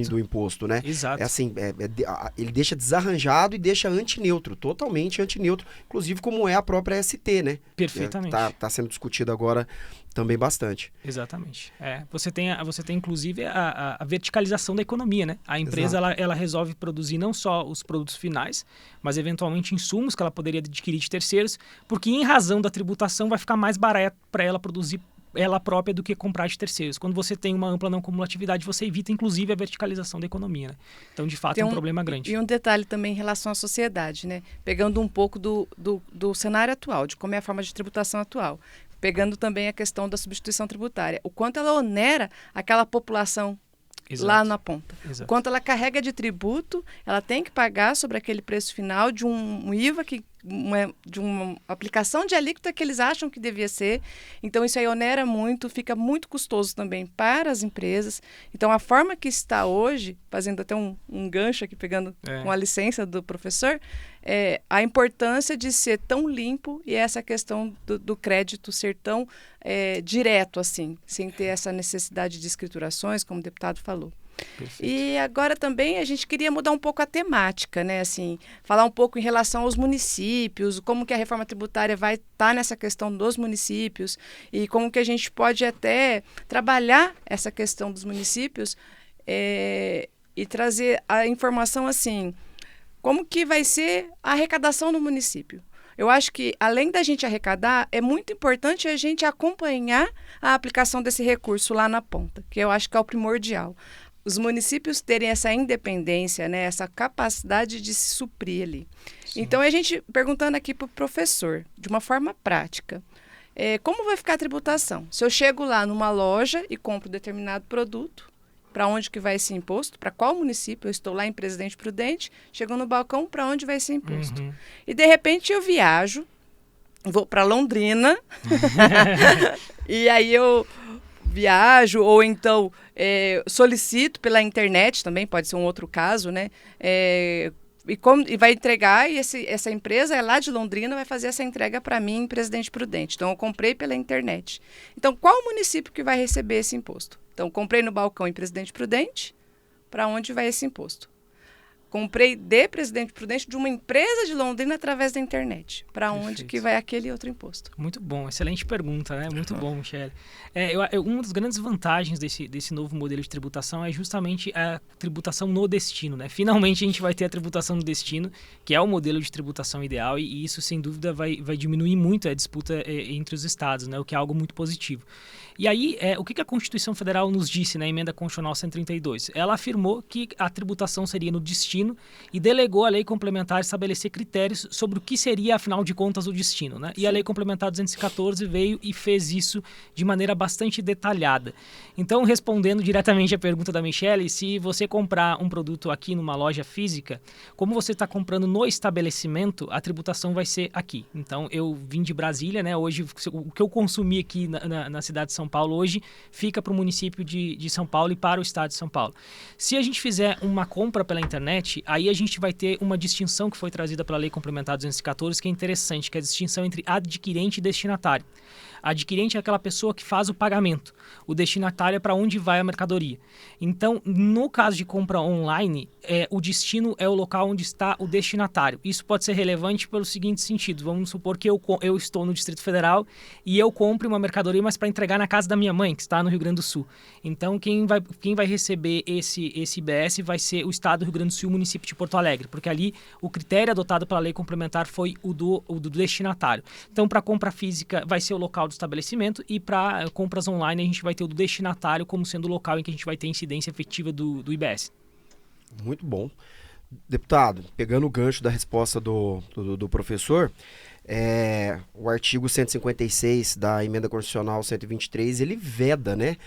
Speaker 3: do imposto, né?
Speaker 1: Exato.
Speaker 3: É assim, ele deixa desarranjado e deixa antineutro, totalmente antineutro, inclusive como é a própria ST, né?
Speaker 1: Perfeitamente.
Speaker 3: Tá sendo discutido agora também bastante.
Speaker 1: Exatamente. Você tem inclusive a verticalização da economia, né? A empresa ela resolve produzir não só os produtos finais, mas eventualmente insumos que ela poderia adquirir de terceiros, porque em razão da tributação vai ficar mais barato para ela produzir ela própria do que comprar de terceiros. Quando você tem uma ampla não cumulatividade, você evita inclusive a verticalização da economia, né? Então, de fato, é um problema grande.
Speaker 4: E um detalhe também em relação à sociedade, né? Pegando um pouco do cenário atual, de como é a forma de tributação atual. Pegando também a questão da substituição tributária. O quanto ela onera aquela população lá na ponta.
Speaker 1: Exato.
Speaker 4: O quanto ela carrega de tributo, ela tem que pagar sobre aquele preço final de um IVA de uma aplicação de alíquota que eles acham que devia ser. Então, isso aí onera muito, fica muito custoso também para as empresas. Então, a forma que está hoje, fazendo até um gancho aqui, pegando uma licença do professor, a importância de ser tão limpo e essa questão do crédito ser tão direto, assim, sem ter essa necessidade de escriturações, como o deputado falou.
Speaker 1: Perfeito.
Speaker 4: E agora também a gente queria mudar um pouco a temática, né? Assim, falar um pouco em relação aos municípios, como que a reforma tributária vai estar nessa questão dos municípios e como que a gente pode até trabalhar essa questão dos municípios e trazer a informação assim, como que vai ser a arrecadação no município. Eu acho que, além da gente arrecadar, é muito importante a gente acompanhar a aplicação desse recurso lá na ponta, que eu acho que é o primordial. Os municípios terem essa independência, né, essa capacidade de se suprir ali. Sim. Então, a gente perguntando aqui para o professor, de uma forma prática, como vai ficar a tributação? Se eu chego lá numa loja e compro determinado produto, para onde que vai esse imposto? Para qual município? Eu estou lá em Presidente Prudente, chego no balcão, para onde vai esse imposto? Uhum. E, de repente, eu viajo, vou para Londrina, e aí eu viajo, ou então solicito pela internet, também pode ser um outro caso, né? E vai entregar, e essa empresa é lá de Londrina, vai fazer essa entrega para mim em Presidente Prudente. Então, eu comprei pela internet. Então, qual o município que vai receber esse imposto? Então, comprei no balcão em Presidente Prudente, para onde vai esse imposto? comprei de Presidente Prudente de uma empresa de Londrina através da internet. Para onde
Speaker 1: Perfeito.
Speaker 4: que vai aquele outro imposto?
Speaker 1: Muito bom, excelente pergunta, né? Muito bom, Michele. Uma das grandes vantagens desse novo modelo de tributação é justamente a tributação no destino, né? Finalmente a gente vai ter a tributação no destino, que é o modelo de tributação ideal, e isso, sem dúvida, vai diminuir muito a disputa entre os estados, né? O que é algo muito positivo. E aí, o que a Constituição Federal nos disse na Emenda Constitucional 132? Ela afirmou que a tributação seria no destino e delegou a Lei Complementar estabelecer critérios sobre o que seria, afinal de contas, o destino, né? E a Lei Complementar 214 veio e fez isso de maneira bastante detalhada. Então, respondendo diretamente à pergunta da Michele, se você comprar um produto aqui numa loja física, como você está comprando no estabelecimento, a tributação vai ser aqui. Então, eu vim de Brasília, né? Hoje, o que eu consumi aqui na cidade de São Paulo hoje fica para o município de São Paulo e para o estado de São Paulo. Se a gente fizer uma compra pela internet, aí a gente vai ter uma distinção que foi trazida pela Lei Complementar 214, que é interessante, que é a distinção entre adquirente e destinatário. Adquirente é aquela pessoa que faz o pagamento. O destinatário é para onde vai a mercadoria. Então, no caso de compra online, o destino é o local onde está o destinatário. Isso pode ser relevante pelo seguinte sentido. Vamos supor que eu estou no Distrito Federal e eu compre uma mercadoria, mas para entregar na casa da minha mãe, que está no Rio Grande do Sul. Então, quem vai receber esse IBS vai ser o estado do Rio Grande do Sul e o município de Porto Alegre, porque ali o critério adotado pela lei complementar foi o do destinatário. Então, para compra física vai ser o local do estabelecimento e para compras online a gente vai ter o do destinatário como sendo o local em que a gente vai ter incidência efetiva do IBS.
Speaker 3: Muito bom. Deputado, pegando o gancho da resposta do professor, o artigo 156 da Emenda Constitucional 123, ele veda, né,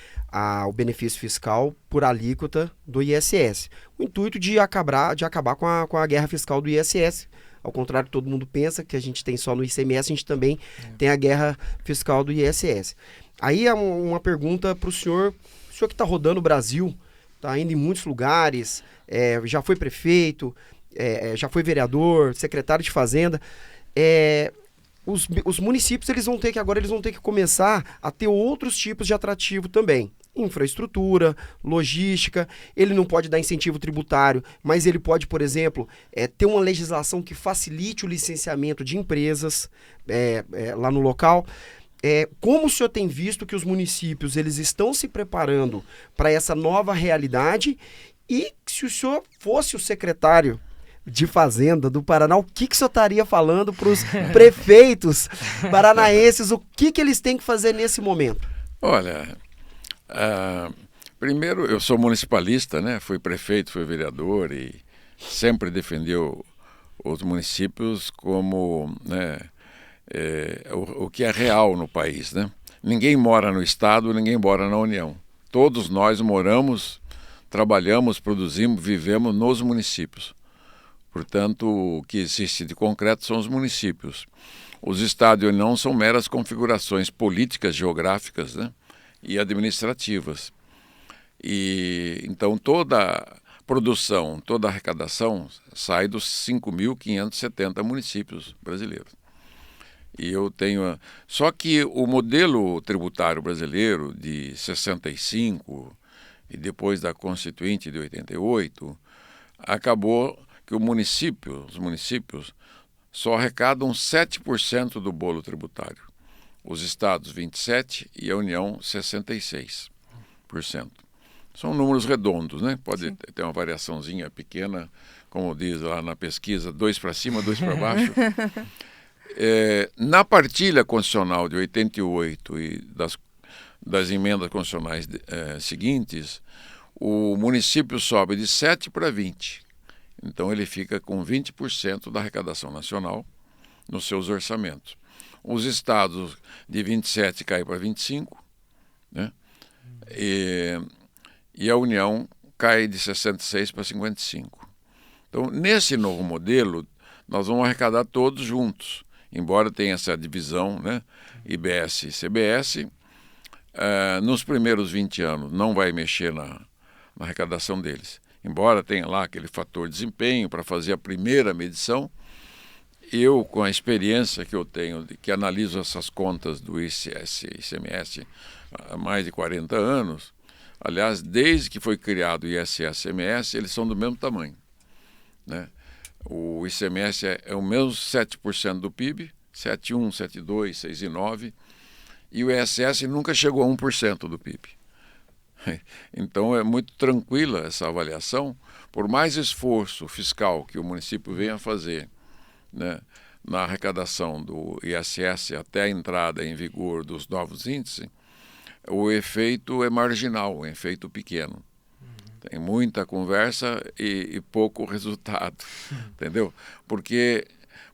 Speaker 3: o benefício fiscal por alíquota do ISS. O intuito de acabar com a guerra fiscal do ISS. Ao contrário, todo mundo pensa que a gente tem só no ICMS, a gente também tem a guerra fiscal do ISS. Aí é uma pergunta para o senhor que está rodando o Brasil, está indo em muitos lugares, já foi prefeito, já foi vereador, secretário de Fazenda. Os municípios eles vão ter que começar a ter outros tipos de atrativo também. Infraestrutura, logística, ele não pode dar incentivo tributário, mas ele pode, por exemplo, ter uma legislação que facilite o licenciamento de empresas lá no local. Como o senhor tem visto que os municípios eles estão se preparando para essa nova realidade e se o senhor fosse o secretário de Fazenda do Paraná, o que o senhor estaria falando para os prefeitos paranaenses, o que eles têm que fazer nesse momento?
Speaker 2: Olha, primeiro eu sou municipalista, né? Fui prefeito, fui vereador e sempre defendeu os municípios como, né, o que é real no país, né? Ninguém mora no Estado, ninguém mora na União. Todos nós moramos, trabalhamos, produzimos, vivemos nos municípios. Portanto, o que existe de concreto são os municípios. Os estados e a União são meras configurações políticas, geográficas, né, e administrativas. E então toda produção, toda arrecadação sai dos 5.570 municípios brasileiros. E eu tenho... Só que o modelo tributário brasileiro de 65 e depois da Constituinte de 88, acabou que os municípios só arrecadam 7% do bolo tributário. Os estados 27% e a União 66%. São números redondos, né? Pode ter uma variaçãozinha pequena, como diz lá na pesquisa, 2 para cima, 2 para baixo. Na partilha constitucional de 88 e das emendas constitucionais seguintes, o município sobe de 7 para 20%. Então ele fica com 20% da arrecadação nacional nos seus orçamentos. Os estados de 27 caem para 25%, né? E a União cai de 66 para 55%. Então, nesse novo modelo, nós vamos arrecadar todos juntos, embora tenha essa divisão, né? IBS e CBS. Nos primeiros 20 anos não vai mexer na arrecadação deles. Embora tenha lá aquele fator desempenho para fazer a primeira medição, eu, com a experiência que eu tenho, que analiso essas contas do ICS e ICMS há mais de 40 anos, aliás, desde que foi criado o ISS e ICMS, eles são do mesmo tamanho. né? O ICMS é o mesmo 7% do PIB, 7,1, 7,2, 6,9, e o ISS nunca chegou a 1% do PIB. Então é muito tranquila essa avaliação, por mais esforço fiscal que o município venha a fazer, né, na arrecadação do ISS até a entrada em vigor dos novos índices, o efeito é marginal, um efeito pequeno. Tem muita conversa e pouco resultado, entendeu? Porque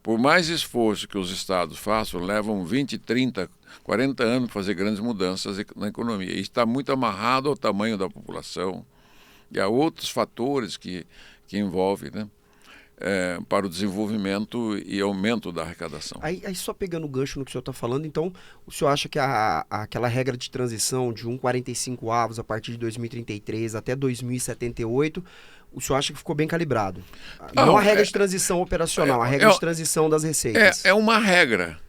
Speaker 2: por mais esforço que os estados façam, levam 20, 30, 40 anos para fazer grandes mudanças na economia. E está muito amarrado ao tamanho da população e a outros fatores que envolvem, né? Para o desenvolvimento e aumento da arrecadação.
Speaker 3: Aí só pegando o gancho no que o senhor está falando, então o senhor acha que aquela regra de transição de 1,45 avos a partir de 2033 até 2078, o senhor acha que ficou bem calibrado? Não a regra de transição operacional, a regra de transição das receitas.
Speaker 2: É uma regra.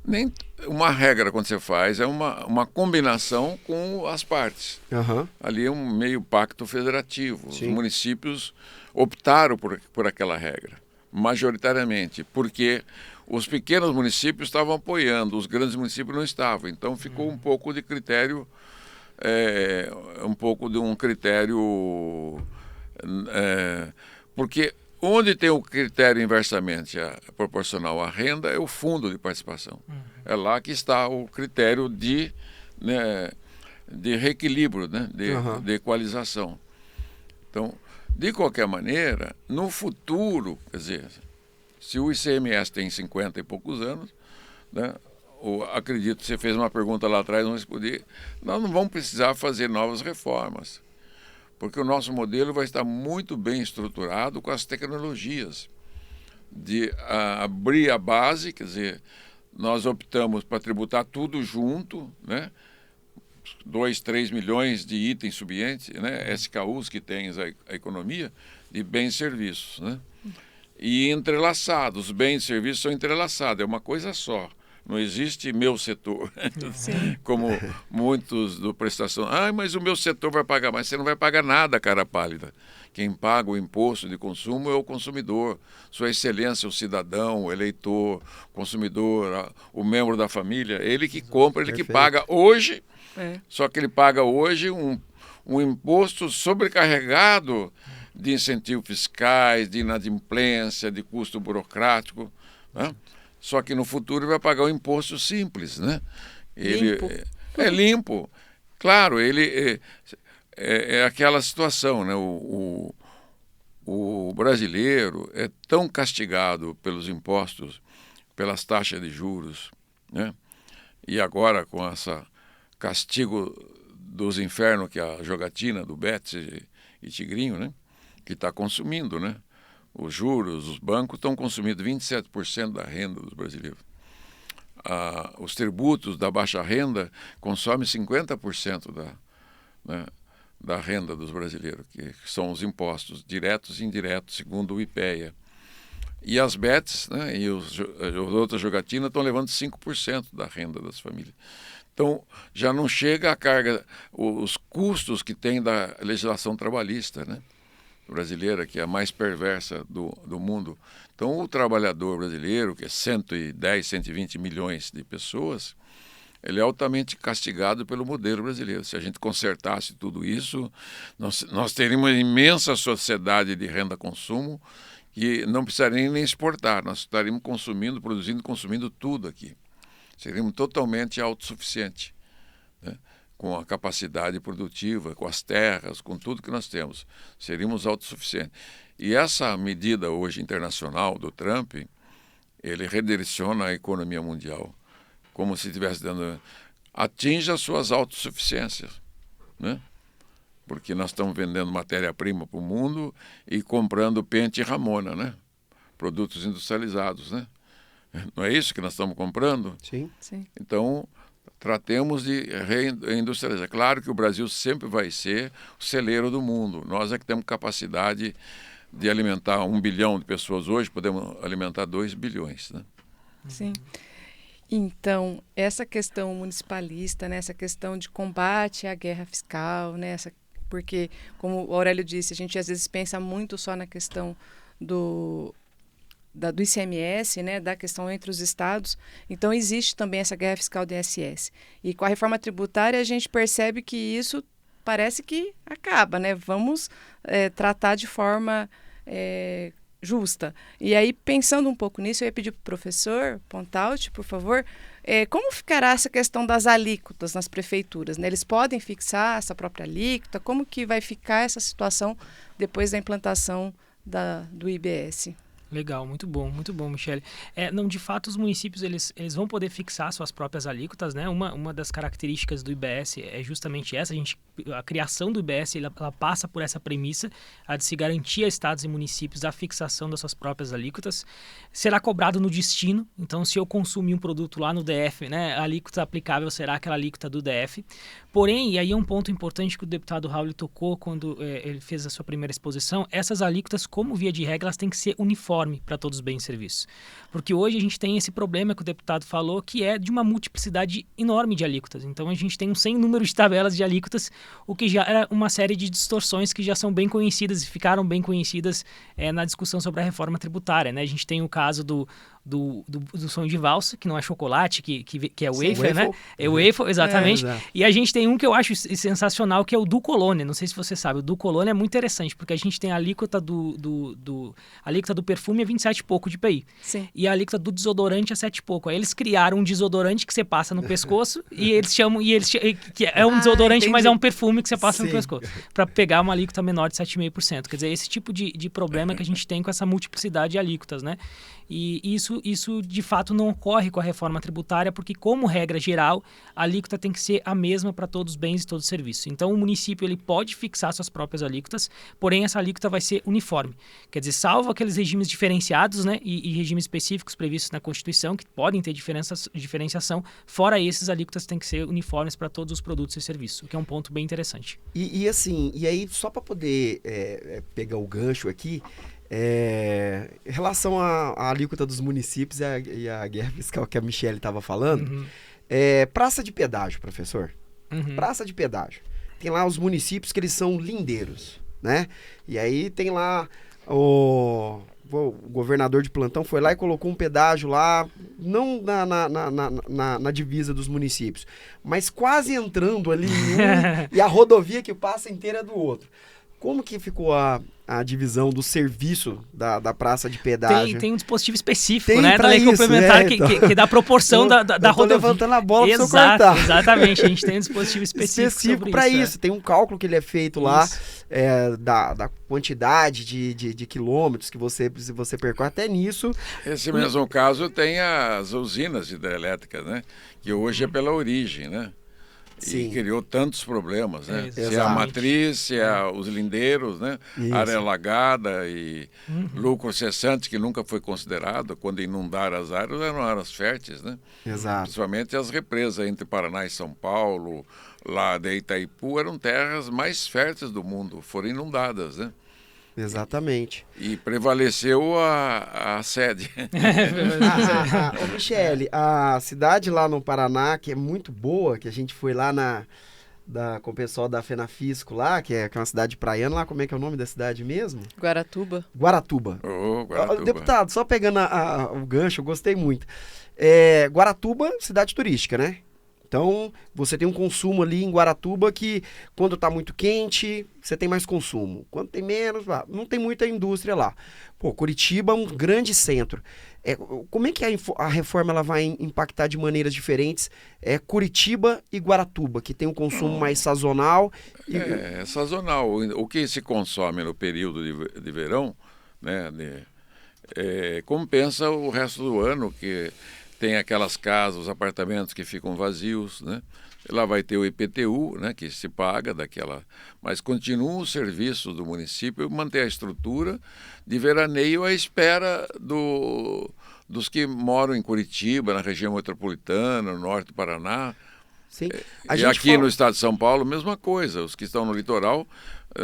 Speaker 2: Nem uma regra quando você faz, é uma combinação com as partes.
Speaker 3: Uhum.
Speaker 2: Ali é um meio pacto federativo.
Speaker 3: Sim.
Speaker 2: Os municípios optaram por aquela regra, majoritariamente, porque os pequenos municípios estavam apoiando, os grandes municípios não estavam. Então ficou um pouco de critério, porque onde tem o critério inversamente proporcional à renda é o fundo de participação. É lá que está o critério de reequilíbrio, né, de equalização. Então, de qualquer maneira, no futuro, quer dizer, se o ICMS tem 50 e poucos anos, né, acredito que você fez uma pergunta lá atrás, não respondi, nós não vamos precisar fazer novas reformas, porque o nosso modelo vai estar muito bem estruturado com as tecnologias de abrir a base, quer dizer, nós optamos para tributar tudo junto, né? 2, 3 milhões de itens subentes, né? SKUs que tem a economia, de bens e serviços, né? E entrelaçados, os bens e serviços são entrelaçados, é uma coisa só. Não existe meu setor, como muitos do prestação. Mas o meu setor vai pagar, mas você não vai pagar nada, cara pálida. Quem paga o imposto de consumo é o consumidor, Sua Excelência, o cidadão, o eleitor, o consumidor, o membro da família, ele que compra, ele que paga hoje, só que ele paga hoje um imposto sobrecarregado de incentivos fiscais, de inadimplência, de custo burocrático, né? Só que no futuro ele vai pagar um imposto simples, né?
Speaker 4: Limpo.
Speaker 2: É limpo. Claro, ele é aquela situação, né? O brasileiro é tão castigado pelos impostos, pelas taxas de juros, né? E agora com essa castigo dos infernos, que é a jogatina do Betis e Tigrinho, né? Que está consumindo, né? Os juros, os bancos estão consumindo 27% da renda dos brasileiros. Os tributos da baixa renda consomem 50% da renda dos brasileiros, que são os impostos diretos e indiretos, segundo o IPEA. E as bets, né, e as outras jogatinas estão levando 5% da renda das famílias. Então, já não chega a carga, os custos que tem da legislação trabalhista, né, brasileira, que é a mais perversa do mundo. Então, o trabalhador brasileiro, que é 110, 120 milhões de pessoas, ele é altamente castigado pelo modelo brasileiro. Se a gente consertasse tudo isso, nós teríamos uma imensa sociedade de renda-consumo que não precisaria nem exportar. Nós estaríamos consumindo, produzindo e consumindo tudo aqui. Seríamos totalmente autossuficientes, né? Com a capacidade produtiva, com as terras, com tudo que nós temos. Seríamos autossuficientes. E essa medida hoje internacional do Trump, ele redireciona a economia mundial, como se estivesse dando... Atinge as suas autossuficiências, né? Porque nós estamos vendendo matéria-prima para o mundo e comprando pente e ramona, né? Produtos industrializados, né? Não é isso que nós estamos comprando?
Speaker 3: Sim.
Speaker 4: Sim.
Speaker 2: Então, tratemos de reindustrializar. Claro que o Brasil sempre vai ser o celeiro do mundo. Nós é que temos capacidade de alimentar 1 bilhão de pessoas hoje, podemos alimentar 2 bilhões, né?
Speaker 4: Sim. Então, essa questão municipalista, né, essa questão de combate à guerra fiscal, né, porque, como o Aurélio disse, a gente às vezes pensa muito só na questão do ICMS, né, da questão entre os estados. Então, existe também essa guerra fiscal do ISS. E com a reforma tributária, a gente percebe que isso parece que acaba, né? Vamos tratar de forma justa. E aí, pensando um pouco nisso, eu ia pedir para o professor Pontalti, por favor, como ficará essa questão das alíquotas nas prefeituras, né? Eles podem fixar essa própria alíquota? Como que vai ficar essa situação depois da implantação do IBS?
Speaker 1: Legal, muito bom, Michele. Não, de fato, os municípios eles vão poder fixar suas próprias alíquotas, né? Uma das características do IBS é justamente essa. A criação do IBS ela passa por essa premissa, a de se garantir a estados e municípios a fixação das suas próprias alíquotas. Será cobrado no destino, então se eu consumir um produto lá no DF, né, a alíquota aplicável será aquela alíquota do DF. Porém, e aí é um ponto importante que o deputado Raul tocou quando ele fez a sua primeira exposição, essas alíquotas, como via de regra, elas têm que ser uniformes para todos os bens e serviços. Porque hoje a gente tem esse problema que o deputado falou, que é de uma multiplicidade enorme de alíquotas. Então a gente tem um sem número de tabelas de alíquotas, o que já era uma série de distorções que já são bem conhecidas e ficaram bem conhecidas na discussão sobre a reforma tributária, né? A gente tem o caso do sonho de valsa, que não é chocolate, que é o wafer, né? É o wafer, exatamente. E a gente tem um que eu acho sensacional, que é o do Colônia. Não sei se você sabe, o do Colônia é muito interessante, porque a gente tem a alíquota a alíquota do perfume é 27 e pouco de IPI.
Speaker 4: Sim.
Speaker 1: E a alíquota do desodorante é 7 e pouco. Aí eles criaram um desodorante que você passa no pescoço e eles chamam, que é um desodorante,
Speaker 4: entendi.
Speaker 1: mas é um perfume que você passa no
Speaker 3: Sim.
Speaker 1: pescoço, para pegar uma alíquota menor de 7,5%. Quer dizer, esse tipo de problema que a gente tem com essa multiplicidade de alíquotas, né? E isso de fato não ocorre com a reforma tributária, porque como regra geral, a alíquota tem que ser a mesma para todos os bens e todos os serviços. Então o município ele pode fixar suas próprias alíquotas, porém essa alíquota vai ser uniforme. Quer dizer, salvo aqueles regimes diferenciados, né, e regimes específicos previstos na Constituição, que podem ter diferenciação, fora esses, alíquotas têm que ser uniformes para todos os produtos e serviços, o que é um ponto bem interessante.
Speaker 3: E aí, só para poder pegar o gancho aqui, em relação à alíquota dos municípios e a guerra fiscal que a Michele estava falando, praça de pedágio, professor. Praça de pedágio. Tem lá os municípios que eles são lindeiros, né? E aí tem lá o governador de plantão foi lá e colocou um pedágio lá, não na divisa dos municípios, mas quase entrando ali em um, e a rodovia que passa inteira é do outro. Como que ficou a divisão do serviço da praça de pedágio?
Speaker 1: Tem um dispositivo específico,
Speaker 3: Tem
Speaker 1: né, da lei
Speaker 3: isso,
Speaker 1: complementar
Speaker 3: então.
Speaker 1: que dá a proporção da rodovia.
Speaker 3: Tô levantando a bola para você cortar.
Speaker 1: Exatamente, a gente tem um dispositivo específico
Speaker 3: para isso. Tem um cálculo que ele é feito lá da quantidade de quilômetros que você percorre. Até nisso.
Speaker 2: Esse mesmo caso tem as usinas hidrelétricas, né? Que hoje é pela origem, né?
Speaker 3: Sim.
Speaker 2: E criou tantos problemas, né? Se é a
Speaker 3: exatamente.
Speaker 2: matriz, se é os lindeiros, né?
Speaker 3: Isso.
Speaker 2: Área alagada e lucro cessante, que nunca foi considerado. Quando inundaram as áreas, eram áreas férteis, né?
Speaker 3: Exato.
Speaker 2: Principalmente as represas entre Paraná e São Paulo, lá de Itaipu, eram terras mais férteis do mundo, foram inundadas, né?
Speaker 3: Exatamente.
Speaker 2: E prevaleceu a sede.
Speaker 3: Ô Michele, a cidade lá no Paraná, que é muito boa, que a gente foi lá com o pessoal da Fenafisco lá, que é uma cidade praiana lá, como é que é o nome da cidade mesmo?
Speaker 4: Guaratuba.
Speaker 3: Guaratuba.
Speaker 2: Guaratuba.
Speaker 3: Deputado, só pegando o gancho, eu gostei muito. Guaratuba, cidade turística, né? Então, você tem um consumo ali em Guaratuba que, quando está muito quente, você tem mais consumo. Quando tem menos, não tem muita indústria lá. Pô, Curitiba é um grande centro. Como é que a reforma ela vai impactar de maneiras diferentes Curitiba e Guaratuba, que tem um consumo mais sazonal?
Speaker 2: É sazonal. O que se consome no período de verão, né, compensa o resto do ano, que tem aquelas casas, os apartamentos que ficam vazios, né? Lá vai ter o IPTU, né, que se paga daquela... Mas continua o serviço do município manter a estrutura de veraneio à espera dos que moram em Curitiba, na região metropolitana, no norte do Paraná.
Speaker 3: Sim.
Speaker 2: E aqui no estado de São Paulo, mesma coisa. Os que estão no litoral,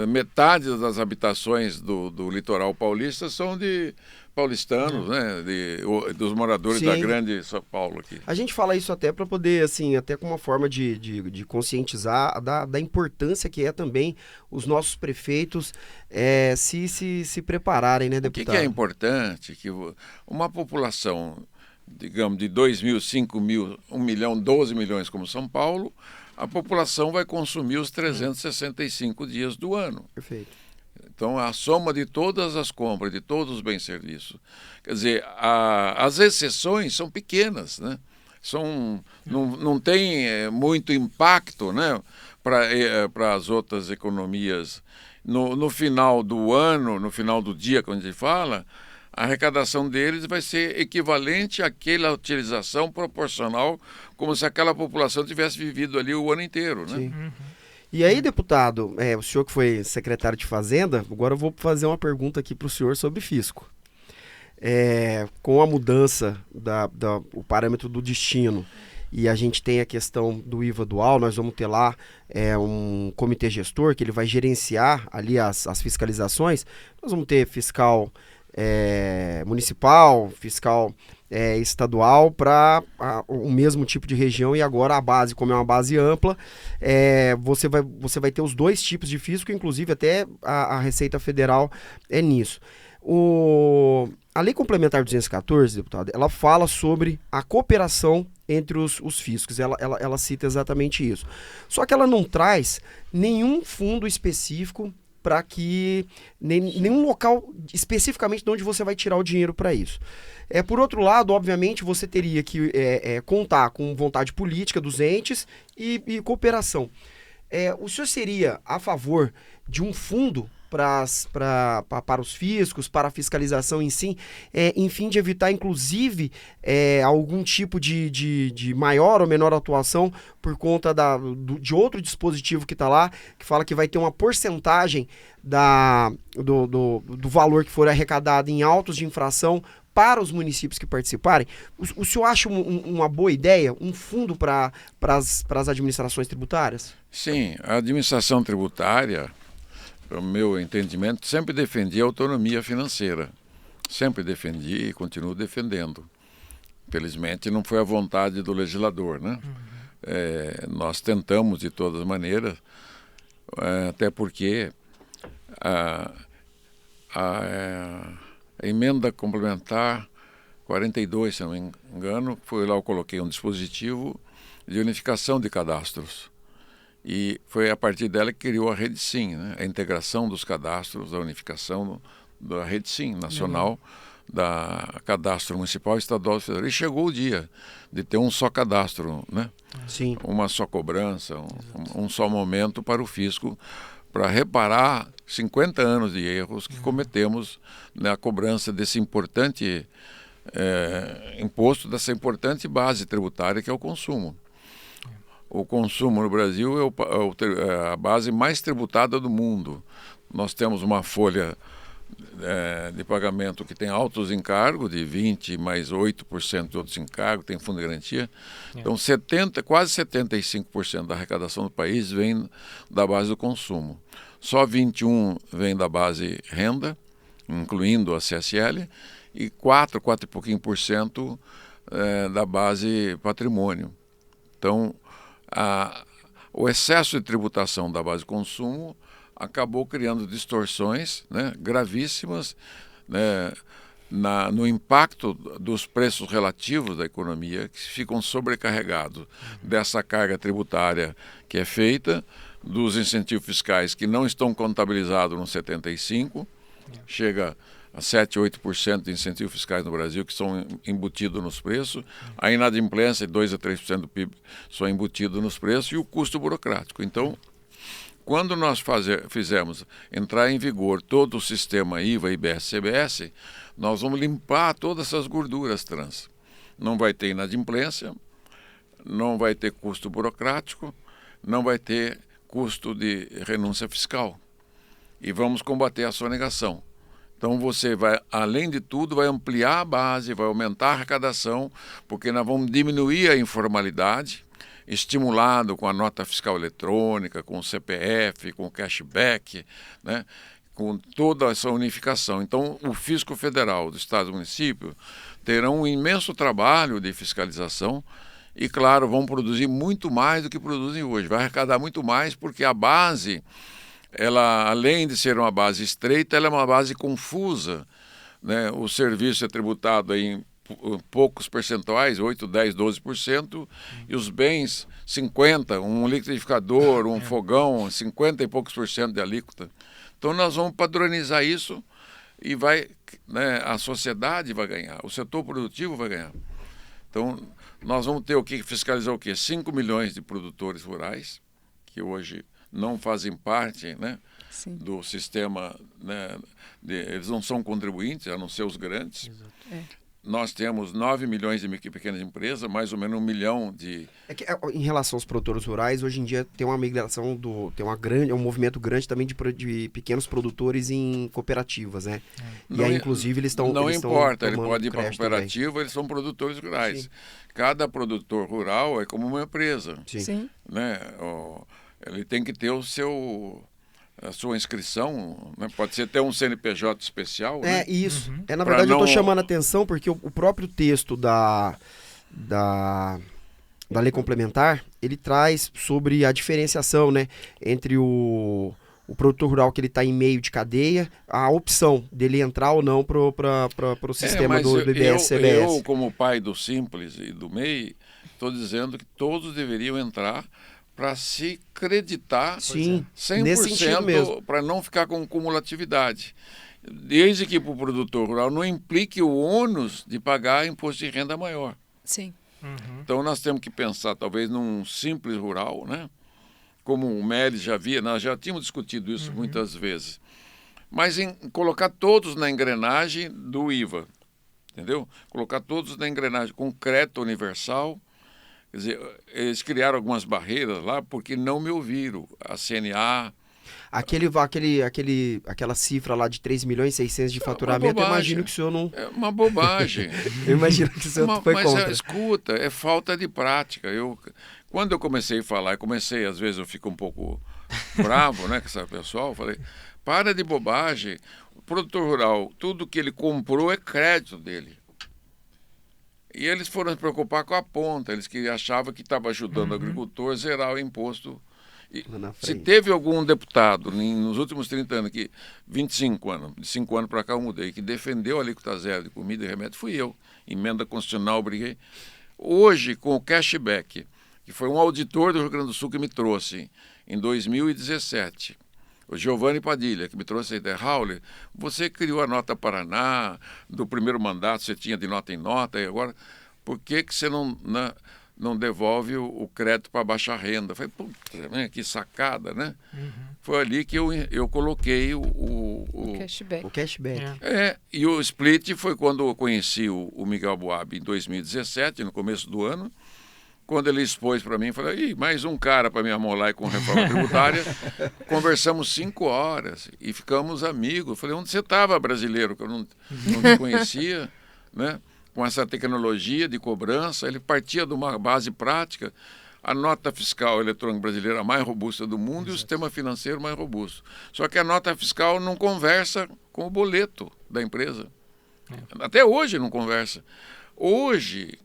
Speaker 2: metade das habitações do litoral paulista são de paulistanos, né, dos moradores
Speaker 3: Sim.
Speaker 2: da grande São Paulo aqui.
Speaker 3: A gente fala isso até para poder, assim, até como uma forma de conscientizar da importância que é também os nossos prefeitos se prepararem, né,
Speaker 2: O que
Speaker 3: deputado?
Speaker 2: é importante? Que uma população, digamos, de 2 mil, 5 mil, 1 milhão, 12 milhões como São Paulo, a população vai consumir os 365 dias do ano.
Speaker 3: Perfeito.
Speaker 2: Então, a soma de todas as compras, de todos os bens e serviços. Quer dizer, as exceções são pequenas, né? Não tem muito impacto, né, para as outras economias. No final do ano, no final do dia, quando a gente fala, a arrecadação deles vai ser equivalente àquela utilização proporcional, como se aquela população tivesse vivido ali o ano inteiro, né?
Speaker 3: Sim. E aí, deputado, o senhor que foi secretário de Fazenda, agora eu vou fazer uma pergunta aqui para o senhor sobre fisco. Com a mudança o parâmetro do destino e a gente tem a questão do IVA dual, nós vamos ter lá um comitê gestor que ele vai gerenciar ali as fiscalizações. Nós vamos ter fiscal municipal, fiscal estadual para o mesmo tipo de região, e agora a base, como é uma base ampla, você vai ter os dois tipos de fisco, inclusive até a Receita Federal nisso. A Lei Complementar 214, deputado, ela fala sobre a cooperação entre os fiscos, ela cita exatamente isso. Só que ela não traz nenhum fundo específico para que nenhum local especificamente de onde você vai tirar o dinheiro para isso. Por outro lado, obviamente, você teria que contar com vontade política dos entes e cooperação. O senhor seria a favor de um fundo para os fiscos, para a fiscalização em si, em fim de evitar, inclusive, algum tipo de maior ou menor atuação por conta de outro dispositivo que está lá, que fala que vai ter uma porcentagem do valor que for arrecadado em autos de infração para os municípios que participarem? O senhor acha uma boa ideia, um fundo para as administrações tributárias?
Speaker 2: Sim, a administração tributária, o meu entendimento, sempre defendi a autonomia financeira. Sempre defendi e continuo defendendo. Infelizmente, não foi a vontade do legislador, né? Nós tentamos de todas as maneiras, até porque a emenda complementar 42, se não me engano, foi lá eu coloquei um dispositivo de unificação de cadastros. E foi a partir dela que criou a Rede Sim, né? A integração dos cadastros, a unificação da Rede Sim nacional, da cadastro municipal, estadual e federal. E chegou o dia de ter um só cadastro, né?
Speaker 3: Sim.
Speaker 2: Uma só cobrança, um só momento para o fisco, para reparar 50 anos de erros que cometemos na cobrança desse importante imposto, dessa importante base tributária que é o consumo. O consumo no Brasil é a base mais tributada do mundo. Nós temos uma folha de pagamento que tem altos encargos, de 20% mais 8% de outros encargos, tem fundo de garantia. Então, quase 75% da arrecadação do país vem da base do consumo. Só 21% vem da base renda, incluindo a CSL, e 4 e pouquinho por cento da base patrimônio. Então, o excesso de tributação da base de consumo acabou criando distorções, né, gravíssimas, né, no impacto dos preços relativos da economia, que ficam sobrecarregados dessa carga tributária que é feita, dos incentivos fiscais que não estão contabilizados no 75, chega a 7, 8% de incentivos fiscais no Brasil que são embutidos nos preços, a inadimplência de 2 a 3% do PIB são embutidos nos preços e o custo burocrático. Então, quando nós fizermos entrar em vigor todo o sistema IVA, IBS, CBS, nós vamos limpar todas essas gorduras trans. Não vai ter inadimplência, não vai ter custo burocrático, não vai ter custo de renúncia fiscal. E vamos combater a sonegação. Então você vai, além de tudo, vai ampliar a base, vai aumentar a arrecadação, porque nós vamos diminuir a informalidade, estimulado com a nota fiscal eletrônica, com o CPF, com o cashback, né? com toda essa unificação. Então, o Fisco Federal do Estado e do município terão um imenso trabalho de fiscalização e, claro, vão produzir muito mais do que produzem hoje. Vai arrecadar muito mais porque a base, ela, além de ser uma base estreita, ela é uma base confusa, né? O serviço é tributado em poucos percentuais, 8, 10, 12%, e os bens, 50%, um liquidificador, um fogão, 50 e poucos por cento de alíquota. Então nós vamos padronizar isso e vai, né, a sociedade vai ganhar, o setor produtivo vai ganhar. Então nós vamos ter o que fiscalizar o quê? 5 milhões de produtores rurais, que hoje não fazem parte, né, do sistema, né, eles não são contribuintes, a não ser os grandes. Nós temos 9 milhões de micro e pequenas empresas, mais ou menos 1 milhão de...
Speaker 3: Em relação aos produtores rurais, hoje em dia tem uma migração, um movimento grande também de pequenos produtores em cooperativas, né? E aí, inclusive, eles estão...
Speaker 2: Não importa, ele pode ir para a cooperativa, também. Eles são produtores rurais. Sim. Cada produtor rural é como uma empresa.
Speaker 3: Sim.
Speaker 2: Né? Ele tem que ter a sua inscrição, né? Pode ser até um CNPJ especial.
Speaker 3: Né? Isso. Na verdade, eu estou chamando a atenção porque o próprio texto da lei complementar, ele traz sobre a diferenciação, né, entre o produtor rural que ele está em meio de cadeia, a opção dele entrar ou não para o sistema do IBS-CBS.
Speaker 2: Eu, como pai do Simples e do MEI, estou dizendo que todos deveriam entrar para se creditar.
Speaker 3: Sim, 100%
Speaker 2: para não ficar com cumulatividade. Desde que para o produtor rural não implique o ônus de pagar imposto de renda maior.
Speaker 4: Sim.
Speaker 2: Então nós temos que pensar talvez num simples rural, né? Como o Melis já via, nós já tínhamos discutido isso muitas vezes, mas em colocar todos na engrenagem do IVA, entendeu? Colocar todos na engrenagem com crédito universal. Quer dizer, eles criaram algumas barreiras lá porque não me ouviram. A CNA... Aquela cifra lá de 3 milhões e 600 de faturamento, eu imagino que o senhor não... É uma bobagem.
Speaker 3: Eu imagino que o senhor foi contra.
Speaker 2: Mas escuta, é falta de prática. Quando eu comecei a falar, às vezes eu fico um pouco bravo, né, com essa pessoal, eu falei, para de bobagem, o produtor rural, tudo que ele comprou é crédito dele. E eles foram se preocupar com a ponta, eles achavam que estava ajudando o agricultor a zerar o imposto. E se teve algum deputado nos últimos 30 anos, 25 anos, de 5 anos para cá eu mudei, que defendeu a alíquota zero de comida e remédio, fui eu. Emenda constitucional, briguei. Hoje, com o cashback, que foi um auditor do Rio Grande do Sul que me trouxe em 2017, o Giovanni Padilha, que me trouxe a ideia, Raul, você criou a Nota Paraná, do primeiro mandato você tinha de nota em nota, e agora, por que você não devolve o crédito para baixa renda? Eu falei, puta, que sacada, né? Foi ali que eu coloquei o
Speaker 4: cashback.
Speaker 3: O cashback.
Speaker 2: E o split foi quando eu conheci o Miguel Boab em 2017, no começo do ano, quando ele expôs para mim, falei, mais um cara para me amolar com reforma tributária. Conversamos 5 horas e ficamos amigos. Falei, onde você estava, brasileiro, que eu não te conhecia, né? Com essa tecnologia de cobrança, ele partia de uma base prática, a nota fiscal eletrônica brasileira mais robusta do mundo. Exato. E o sistema financeiro mais robusto. Só que a nota fiscal não conversa com o boleto da empresa. Até hoje não conversa. Hoje,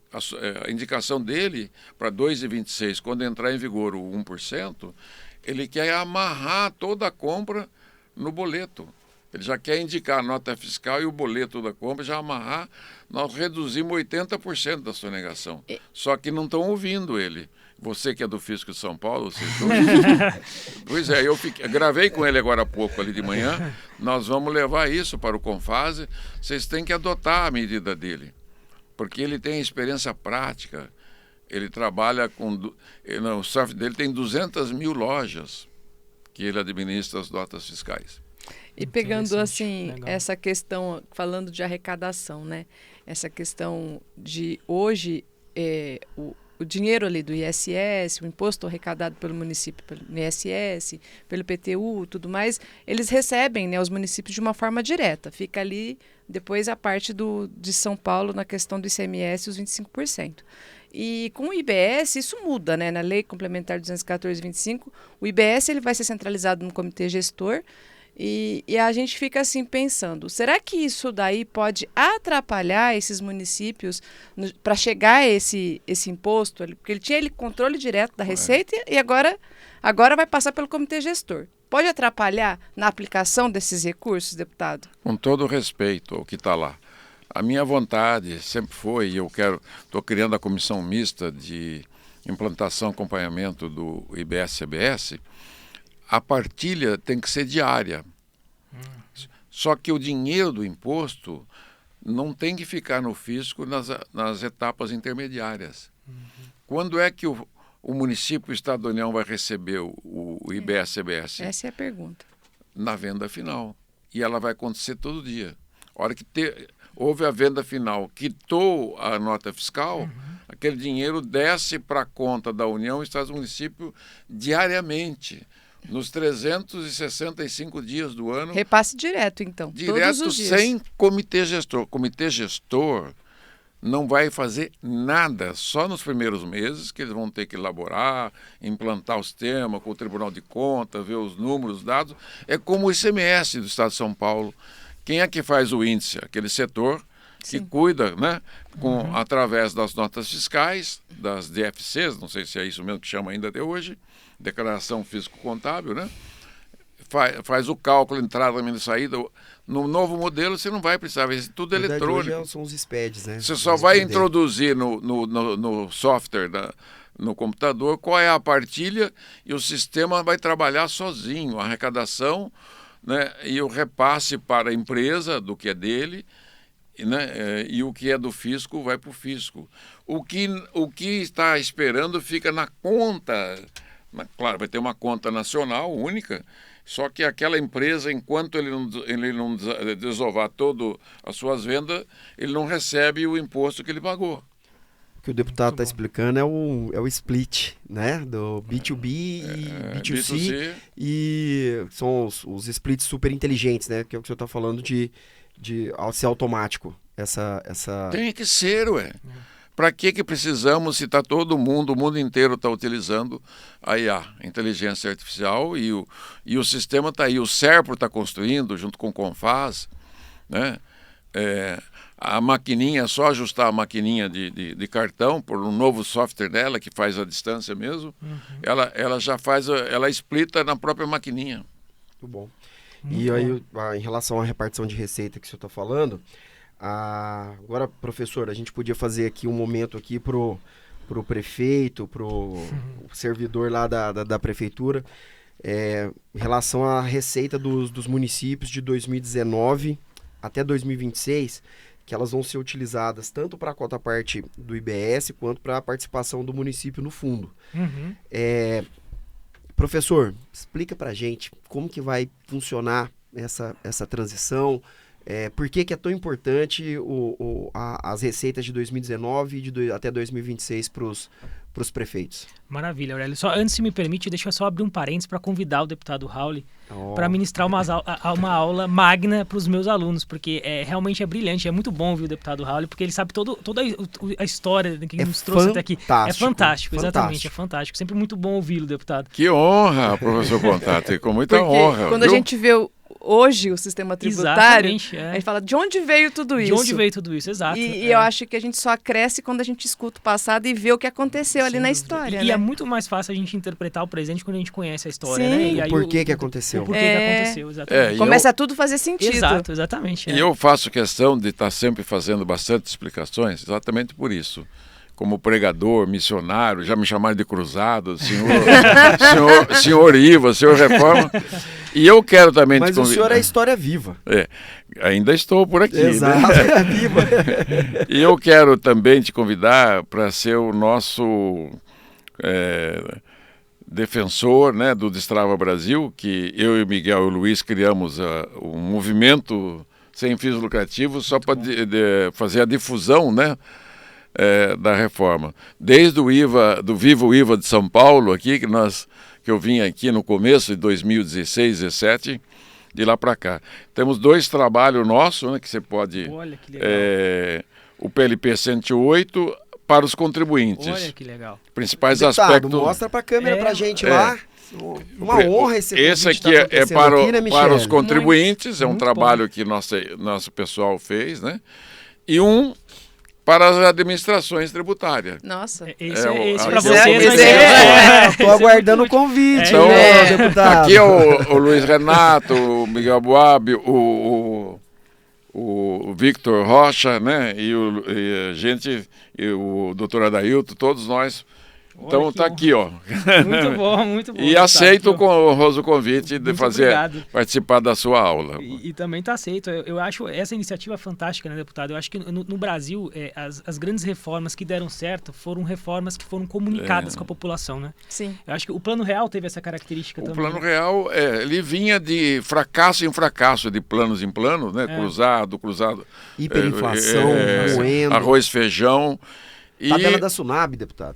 Speaker 2: a indicação dele para 2,26, quando entrar em vigor o 1%, ele quer amarrar toda a compra no boleto. Ele já quer indicar a nota fiscal e o boleto da compra, já amarrar. Nós reduzimos 80% da sonegação. Só que não estão ouvindo ele. Você que é do Fisco de São Paulo, vocês dois. Pois é, eu gravei com ele agora há pouco, ali de manhã. Nós vamos levar isso para o Confase. Vocês têm que adotar a medida dele. Porque ele tem experiência prática. Ele trabalha com... o software dele tem 200 mil lojas que ele administra as notas fiscais.
Speaker 4: E pegando assim, legal, essa questão, falando de arrecadação, né? Essa questão de hoje, o dinheiro ali do ISS, o imposto arrecadado pelo município, pelo ISS, pelo PTU, tudo mais, eles recebem, né, os municípios de uma forma direta. Fica ali depois a parte de São Paulo na questão do ICMS, os 25%. E com o IBS isso muda, né? Na Lei Complementar 214/25, o IBS ele vai ser centralizado no comitê gestor. E a gente fica assim pensando, será que isso daí pode atrapalhar esses municípios para chegar a esse imposto? Porque ele tinha controle direto da receita e agora vai passar pelo comitê gestor. Pode atrapalhar na aplicação desses recursos, deputado?
Speaker 2: Com todo respeito ao que está lá. A minha vontade sempre foi, e estou criando a comissão mista de implantação e acompanhamento do IBS-CBS, a partilha tem que ser diária. Só que o dinheiro do imposto não tem que ficar no fisco nas etapas intermediárias. Quando é que o município, o Estado da União vai receber o IBS-CBS?
Speaker 4: Essa é a pergunta.
Speaker 2: Na venda final. E ela vai acontecer todo dia. A hora que houve a venda final, quitou a nota fiscal, aquele dinheiro desce para a conta da União, Estado e município diariamente, nos 365 dias do ano.
Speaker 4: Repasse direto, então.
Speaker 2: Direto,
Speaker 4: todos os dias.
Speaker 2: sem comitê gestor. Comitê gestor não vai fazer nada, só nos primeiros meses, que eles vão ter que elaborar, implantar o sistema com o Tribunal de Contas, ver os números, os dados. É como o ICMS do Estado de São Paulo. Quem é que faz o índice? Aquele setor que cuida, né, através das notas fiscais, das DFCs, não sei se é isso mesmo que chama ainda até hoje, declaração físico-contábil, né? Faz o cálculo, entrada, saída. No novo modelo você não vai precisar ver, tudo eletrônico.
Speaker 3: Hoje são os SPEDs, né?
Speaker 2: Você só vai introduzir no software, no computador, qual é a partilha e o sistema vai trabalhar sozinho, a arrecadação, né, e o repasse para a empresa do que é dele, né, e o que é do fisco vai para o fisco. O que está esperando fica na conta. Claro, vai ter uma conta nacional única, só que aquela empresa, enquanto ele não desovar todas as suas vendas, ele não recebe o imposto que ele pagou.
Speaker 3: O que o deputado está explicando é o split, né? Do B2B e B2C. E são os splits super inteligentes, né? Que é o que o senhor está falando de ser automático.
Speaker 2: Tem que ser, ué. Para que precisamos, se está todo mundo, o mundo inteiro está utilizando a IA, inteligência artificial, e o sistema está aí. O SERPRO está construindo, junto com o CONFAS, né? A maquininha, é só ajustar a maquininha de cartão por um novo software dela, que faz a distância mesmo, ela já faz, ela explita na própria maquininha.
Speaker 3: Muito bom. E aí, em relação à repartição de receita que o senhor está falando, agora, professor, a gente podia fazer aqui um momento aqui pro prefeito, pro servidor lá da prefeitura, em relação à receita dos municípios de 2019 até 2026, que elas vão ser utilizadas tanto para a cota parte do IBS quanto para a participação do município no fundo. Professor, explica para a gente como que vai funcionar essa transição, por que é tão importante as receitas de 2019 e até 2026 para os prefeitos.
Speaker 1: Maravilha, Aurélio. Só, antes, se me permite, deixa eu só abrir um parênteses para convidar o deputado Rauli para ministrar uma aula magna para os meus alunos, porque realmente é brilhante, é muito bom ouvir o deputado Rauli, porque ele sabe toda a história que nos trouxe até aqui. É fantástico, exatamente, é fantástico. Sempre muito bom ouvi-lo, deputado.
Speaker 2: Que honra, professor Contato, com muita honra.
Speaker 4: Quando a gente vê hoje o sistema tributário, a gente fala de onde veio tudo isso.
Speaker 1: De onde veio tudo isso, exato.
Speaker 4: E eu acho que a gente só cresce quando a gente escuta o passado e vê o que aconteceu ali na história.
Speaker 1: E é muito mais fácil a gente interpretar o presente quando a gente conhece a história, né? E aí
Speaker 3: por que aconteceu.
Speaker 1: O porquê que aconteceu, exatamente.
Speaker 4: Começa tudo a fazer sentido.
Speaker 1: Exato, exatamente.
Speaker 2: E eu faço questão de estar sempre fazendo bastante explicações, exatamente por isso. Como pregador, missionário, já me chamaram de cruzado, senhor Iva, senhor Reforma. E eu quero também
Speaker 3: Mas o senhor é história viva.
Speaker 2: Ainda estou por aqui.
Speaker 3: Exato,
Speaker 2: né?
Speaker 3: é viva.
Speaker 2: E eu quero também te convidar para ser o nosso defensor, né, do Destrava Brasil, que eu e o Miguel e o Luiz criamos um movimento sem fins lucrativos só para fazer a difusão, né, da reforma. Desde o IVA, do Viva o IVA de São Paulo, aqui, que eu vim aqui no começo de 2016, 2017, de lá para cá. Temos 2 trabalhos nossos, né, que você pode...
Speaker 1: Olha, que legal.
Speaker 2: O PLP 108, para os contribuintes.
Speaker 1: Olha que legal.
Speaker 2: Principais
Speaker 3: Deputado,
Speaker 2: aspectos.
Speaker 3: mostra para a câmera para a gente
Speaker 2: É.
Speaker 3: lá. Uma honra esse
Speaker 2: Esse
Speaker 3: convite
Speaker 2: aqui
Speaker 3: tá
Speaker 2: é
Speaker 3: acontecendo
Speaker 2: para,
Speaker 3: aqui, né,
Speaker 2: para os
Speaker 3: Michele?
Speaker 2: contribuintes, é um
Speaker 1: Muito
Speaker 2: trabalho que nosso pessoal fez, né? E um para as administrações tributárias.
Speaker 4: Nossa.
Speaker 1: Esse
Speaker 2: É,
Speaker 1: esse
Speaker 2: aqui
Speaker 1: para
Speaker 2: é o
Speaker 1: vocês vai
Speaker 2: convite.
Speaker 1: ser...
Speaker 3: Estou aguardando o convite,
Speaker 2: Então,
Speaker 3: né, deputado?
Speaker 2: aqui é o Luiz Renato, o Miguel Boab, o Victor Rocha, né? E a gente, e o doutor Adailton, todos nós. Então
Speaker 1: Olha que
Speaker 2: tá aqui, ó.
Speaker 1: Muito bom, muito bom.
Speaker 2: E
Speaker 1: deputado.
Speaker 2: aceito com o honroso convite de
Speaker 1: Muito
Speaker 2: fazer
Speaker 1: obrigado.
Speaker 2: participar da sua aula.
Speaker 1: E também está aceito. Eu acho essa iniciativa fantástica, né, deputado? Eu acho que no Brasil, as grandes reformas que deram certo foram reformas que foram comunicadas com a população, né?
Speaker 4: Sim.
Speaker 1: Eu acho que o Plano Real teve essa característica
Speaker 2: O
Speaker 1: também.
Speaker 2: Plano Real, ele vinha de fracasso em fracasso, de planos em planos, né? Cruzado.
Speaker 3: Hiperinflação, moendo.
Speaker 2: Arroz, feijão. E,
Speaker 3: Tabela da Sunab, deputado.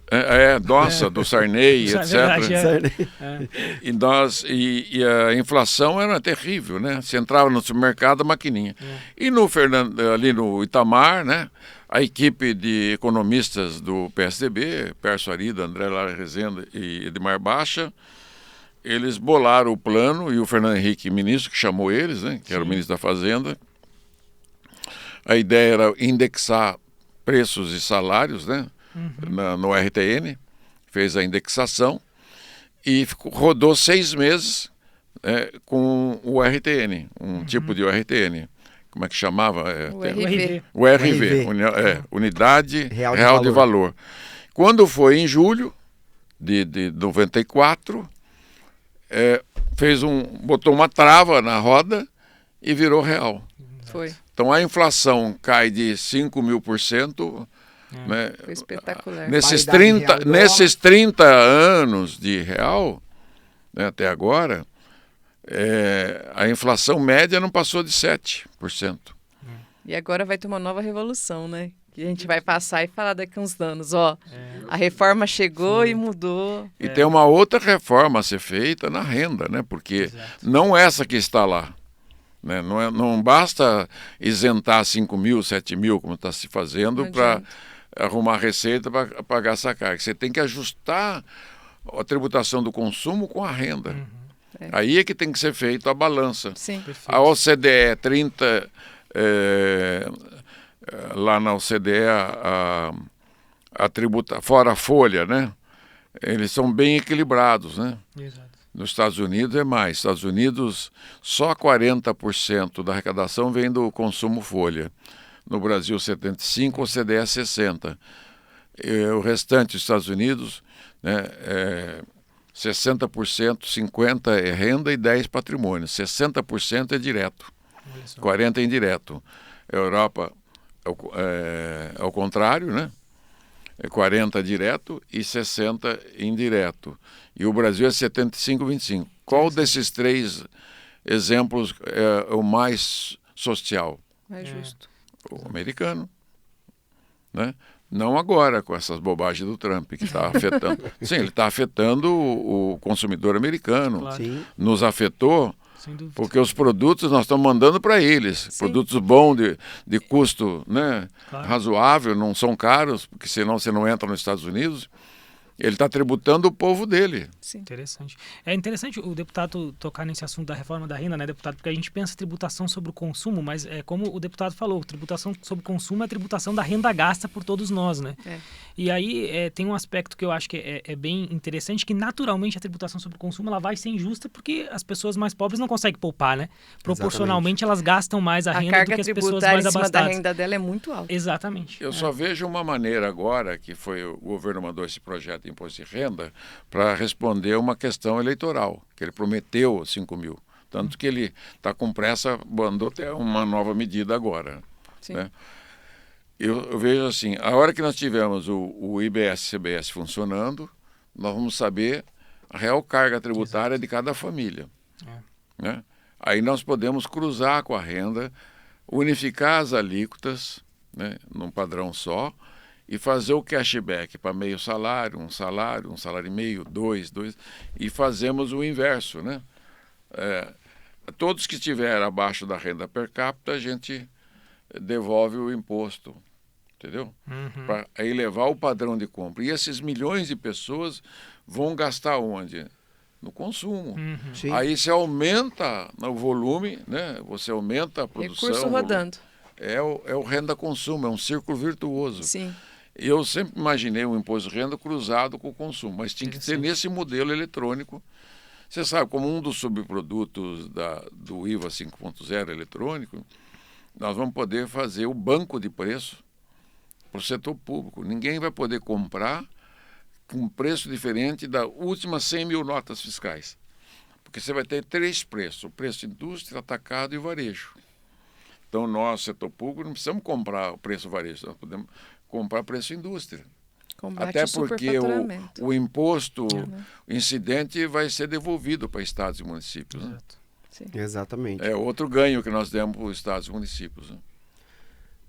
Speaker 2: nossa, do Sarney,
Speaker 1: Isso é
Speaker 2: etc.
Speaker 1: verdade,
Speaker 2: E a inflação era terrível, né? Você entrava no supermercado, a maquininha. E ali no Itamar, né? A equipe de economistas do PSDB, Pércio Arida, André Lara Rezende e Edmar Baixa, eles bolaram o plano, e o Fernando Henrique, ministro, que chamou eles, né? Que era o ministro da Fazenda. A ideia era indexar preços e salários, né? No RTN, fez a indexação e rodou 6 meses com o RTN, tipo de RTN. Como é que chamava?
Speaker 4: O RV.
Speaker 2: O RV, Unidade Real de Valor. Quando foi em julho de 94, botou uma trava na roda e virou real.
Speaker 4: Foi.
Speaker 2: Então a inflação cai de 5.000%. Né?
Speaker 4: Foi espetacular.
Speaker 2: Nesses 30 anos de real, né, até agora, a inflação média não passou de 7%.
Speaker 4: E agora vai ter uma nova revolução, né? Que a gente vai passar e falar daqui uns anos, ó. A reforma chegou e mudou.
Speaker 2: E tem uma outra reforma a ser feita na renda, né? Porque não essa que está lá. Né? Não basta isentar 5.000, 7.000, como está se fazendo, para arrumar receita para pagar essa carga. Você tem que ajustar a tributação do consumo com a renda. Aí é que tem que ser feita a balança.
Speaker 4: Sim.
Speaker 2: A OCDE 30, lá na OCDE, a tributa, fora a folha, né? Eles são bem equilibrados, né?
Speaker 1: Exato.
Speaker 2: Nos Estados Unidos é mais. Nos Estados Unidos, só 40% da arrecadação vem do consumo folha. No Brasil, 75%, o OCDE 60%. O restante dos Estados Unidos, né, 60%, 50% é renda e 10% patrimônio. 60% é direto, 40% é indireto. A Europa é o contrário, né? É 40% direto e 60% indireto. E o Brasil é 75-25. Qual desses 3 exemplos é o mais social?
Speaker 4: É justo.
Speaker 2: O americano, né? Não agora com essas bobagens do Trump que está afetando. Sim, ele está afetando o consumidor americano.
Speaker 1: Claro.
Speaker 3: Sim.
Speaker 2: Nos afetou
Speaker 1: Sem dúvida.
Speaker 2: porque os produtos nós estamos mandando para eles.
Speaker 4: Sim.
Speaker 2: Produtos bons, de custo, né,
Speaker 1: Claro.
Speaker 2: razoável, não são caros, porque senão você não entra nos Estados Unidos. Ele está tributando o povo dele.
Speaker 4: Sim.
Speaker 1: Interessante. É interessante o deputado tocar nesse assunto da reforma da renda, né, deputado? Porque a gente pensa tributação sobre o consumo, mas como o deputado falou, tributação sobre o consumo é a tributação da renda gasta por todos nós, né? E aí tem um aspecto que eu acho que é bem interessante, que naturalmente a tributação sobre o consumo ela vai ser injusta porque as pessoas mais pobres não conseguem poupar, né? Proporcionalmente elas gastam mais a renda do
Speaker 4: carga
Speaker 1: que as pessoas
Speaker 4: tributária
Speaker 1: mais
Speaker 4: em cima da
Speaker 1: abastadas.
Speaker 4: renda dela é muito alta.
Speaker 1: Exatamente.
Speaker 2: Eu só vejo uma maneira agora, que foi o governo mandou esse projeto de imposto de renda, para responder uma questão eleitoral, que ele prometeu 5.000. Tanto que ele está com pressa, mandou até uma nova medida agora.
Speaker 4: Sim.
Speaker 2: Né? Eu vejo assim, a hora que nós tivermos o IBS-CBS funcionando, nós vamos saber a real carga tributária de cada família. Né? Aí nós podemos cruzar com a renda, unificar as alíquotas, né, num padrão só, e fazer o cashback para meio salário, um salário e meio, dois, e fazemos o inverso, né? Todos que estiverem abaixo da renda per capita, a gente devolve o imposto, entendeu?
Speaker 1: Uhum.
Speaker 2: Para elevar o padrão de compra. E esses milhões de pessoas vão gastar onde? No consumo.
Speaker 1: Uhum.
Speaker 3: Sim.
Speaker 2: Aí você aumenta o volume, né? Você aumenta a produção.
Speaker 4: Recurso rodando.
Speaker 2: É o renda-consumo, é um círculo virtuoso.
Speaker 4: Sim.
Speaker 2: Eu sempre imaginei um imposto de renda cruzado com o consumo, mas tinha que ser nesse modelo eletrônico. Você sabe, como um dos subprodutos do IVA 5.0 eletrônico, nós vamos poder fazer o banco de preço para o setor público. Ninguém vai poder comprar com um preço diferente das últimas 100 mil notas fiscais. Porque você vai ter 3 preços, o preço indústria, atacado e varejo. Então, nós, setor público, não precisamos comprar o preço varejo, nós podemos comprar preço indústria.
Speaker 4: Combate
Speaker 2: Até
Speaker 4: o
Speaker 2: porque
Speaker 4: superfaturamento.
Speaker 2: o imposto incidente vai ser devolvido para estados e municípios. Né?
Speaker 4: Sim.
Speaker 3: Exatamente.
Speaker 2: É outro ganho que nós demos para os estados e municípios. Né?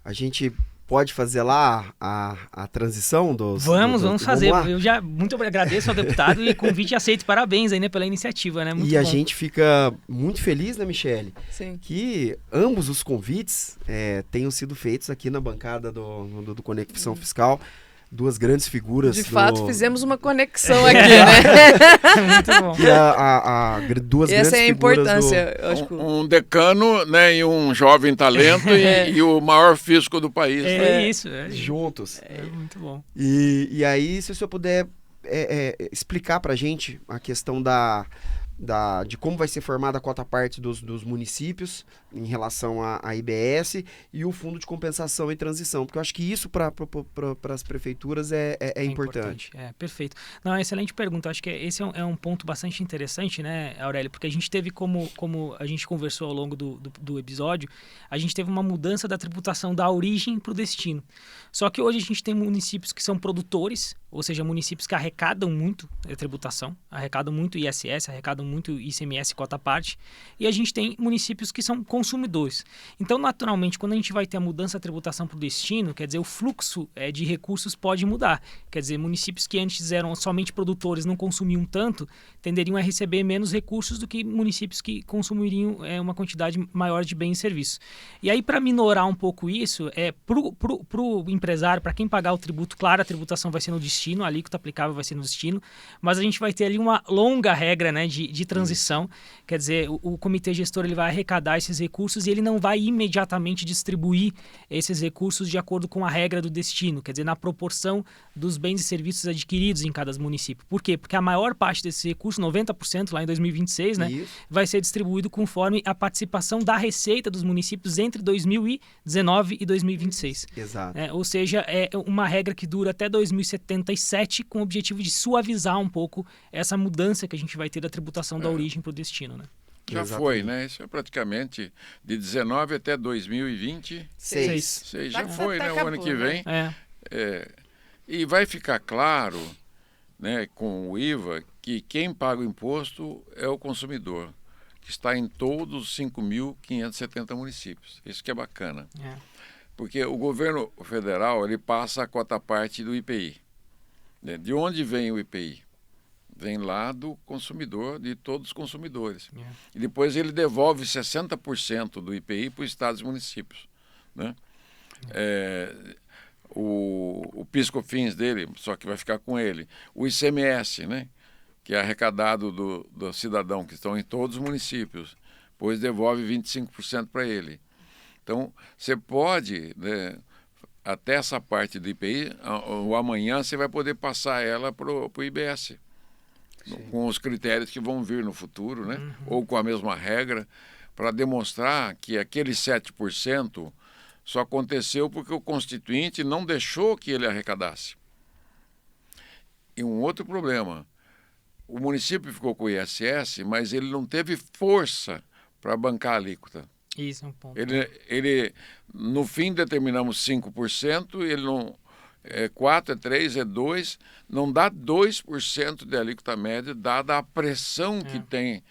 Speaker 3: A gente pode fazer lá a transição dos...
Speaker 1: Vamos fazer.
Speaker 3: Vamos lá?
Speaker 1: Eu já muito agradeço ao deputado e convite aceito. Parabéns aí, né, pela iniciativa, né? Muito
Speaker 3: E a
Speaker 1: bom.
Speaker 3: gente fica muito feliz, né, Michele?
Speaker 4: Sim.
Speaker 3: Que ambos os convites tenham sido feitos aqui na bancada do Conexão Fiscal. Duas grandes figuras.
Speaker 4: De fato, fizemos uma conexão aqui, né?
Speaker 1: Muito bom.
Speaker 3: Que duas grandes
Speaker 4: Essa é a
Speaker 3: figuras
Speaker 4: importância. Eu acho que
Speaker 2: Um decano, né, e um jovem talento e o maior fisco do país. Né?
Speaker 1: Isso.
Speaker 3: juntos.
Speaker 1: É muito bom.
Speaker 3: E aí, se o senhor puder explicar pra gente a questão de como vai ser formada a cota-parte dos municípios em relação à IBS e o Fundo de Compensação e Transição, porque eu acho que isso para as prefeituras é importante.
Speaker 1: Perfeito. Não, excelente pergunta. Acho que esse é um ponto bastante interessante, né, Aurélio? Porque a gente teve, como a gente conversou ao longo do episódio, a gente teve uma mudança da tributação da origem para o destino. Só que hoje a gente tem municípios que são produtores, ou seja, municípios que arrecadam muito tributação, arrecadam muito ISS, arrecadam muito ICMS cota-parte, e a gente tem municípios que são consumidores. Então, naturalmente, quando a gente vai ter a mudança da tributação para o destino, quer dizer, o fluxo de recursos pode mudar. Quer dizer, municípios que antes eram somente produtores, não consumiam tanto, tenderiam a receber menos recursos do que municípios que consumiriam uma quantidade maior de bens e serviços. E aí, para minorar um pouco isso, para o empresário, para quem pagar o tributo, claro, a tributação vai ser no destino, a alíquota aplicável vai ser no destino, mas a gente vai ter ali uma longa regra, né, de transição. Quer dizer, o comitê gestor ele vai arrecadar esses recursos e ele não vai imediatamente distribuir esses recursos de acordo com a regra do destino, quer dizer, na proporção dos bens e serviços adquiridos em cada município. Por quê? Porque a maior parte desses recursos, 90% lá em 2026, né, vai ser distribuído conforme a participação da receita dos municípios entre 2019 e 2026.
Speaker 3: Exato.
Speaker 1: Ou seja, é uma regra que dura até 2077 com o objetivo de suavizar um pouco essa mudança que a gente vai ter da tributação da origem para o destino, né?
Speaker 2: Já foi, né? Isso é praticamente de 19 até 2026. Já foi, né? O ano que vem. E vai ficar claro, né, com o IVA, que quem paga o imposto é o consumidor, que está em todos os 5.570 municípios. Isso que é bacana. Porque o governo federal ele passa a cota-parte do IPI. Né? De onde vem o IPI? Vem lá do consumidor, de todos os consumidores. E depois ele devolve 60% do IPI para os estados e municípios. Né? O PIS/COFINS dele, só que vai ficar com ele. O ICMS, né? Que é arrecadado do cidadão, que estão em todos os municípios. Depois devolve 25% para ele. Então, você pode, né, até essa parte do IPI, o amanhã você vai poder passar ela para o IBS. Com os critérios que vão vir no futuro, né? Ou com a mesma regra, para demonstrar que aqueles 7% só aconteceu porque o constituinte não deixou que ele arrecadasse. E um outro problema, o município ficou com o ISS, mas ele não teve força para bancar a alíquota.
Speaker 1: Isso é um ponto.
Speaker 2: No fim determinamos 5%, ele não... 4, 3, 2, não dá 2% de alíquota média, dada a pressão que tem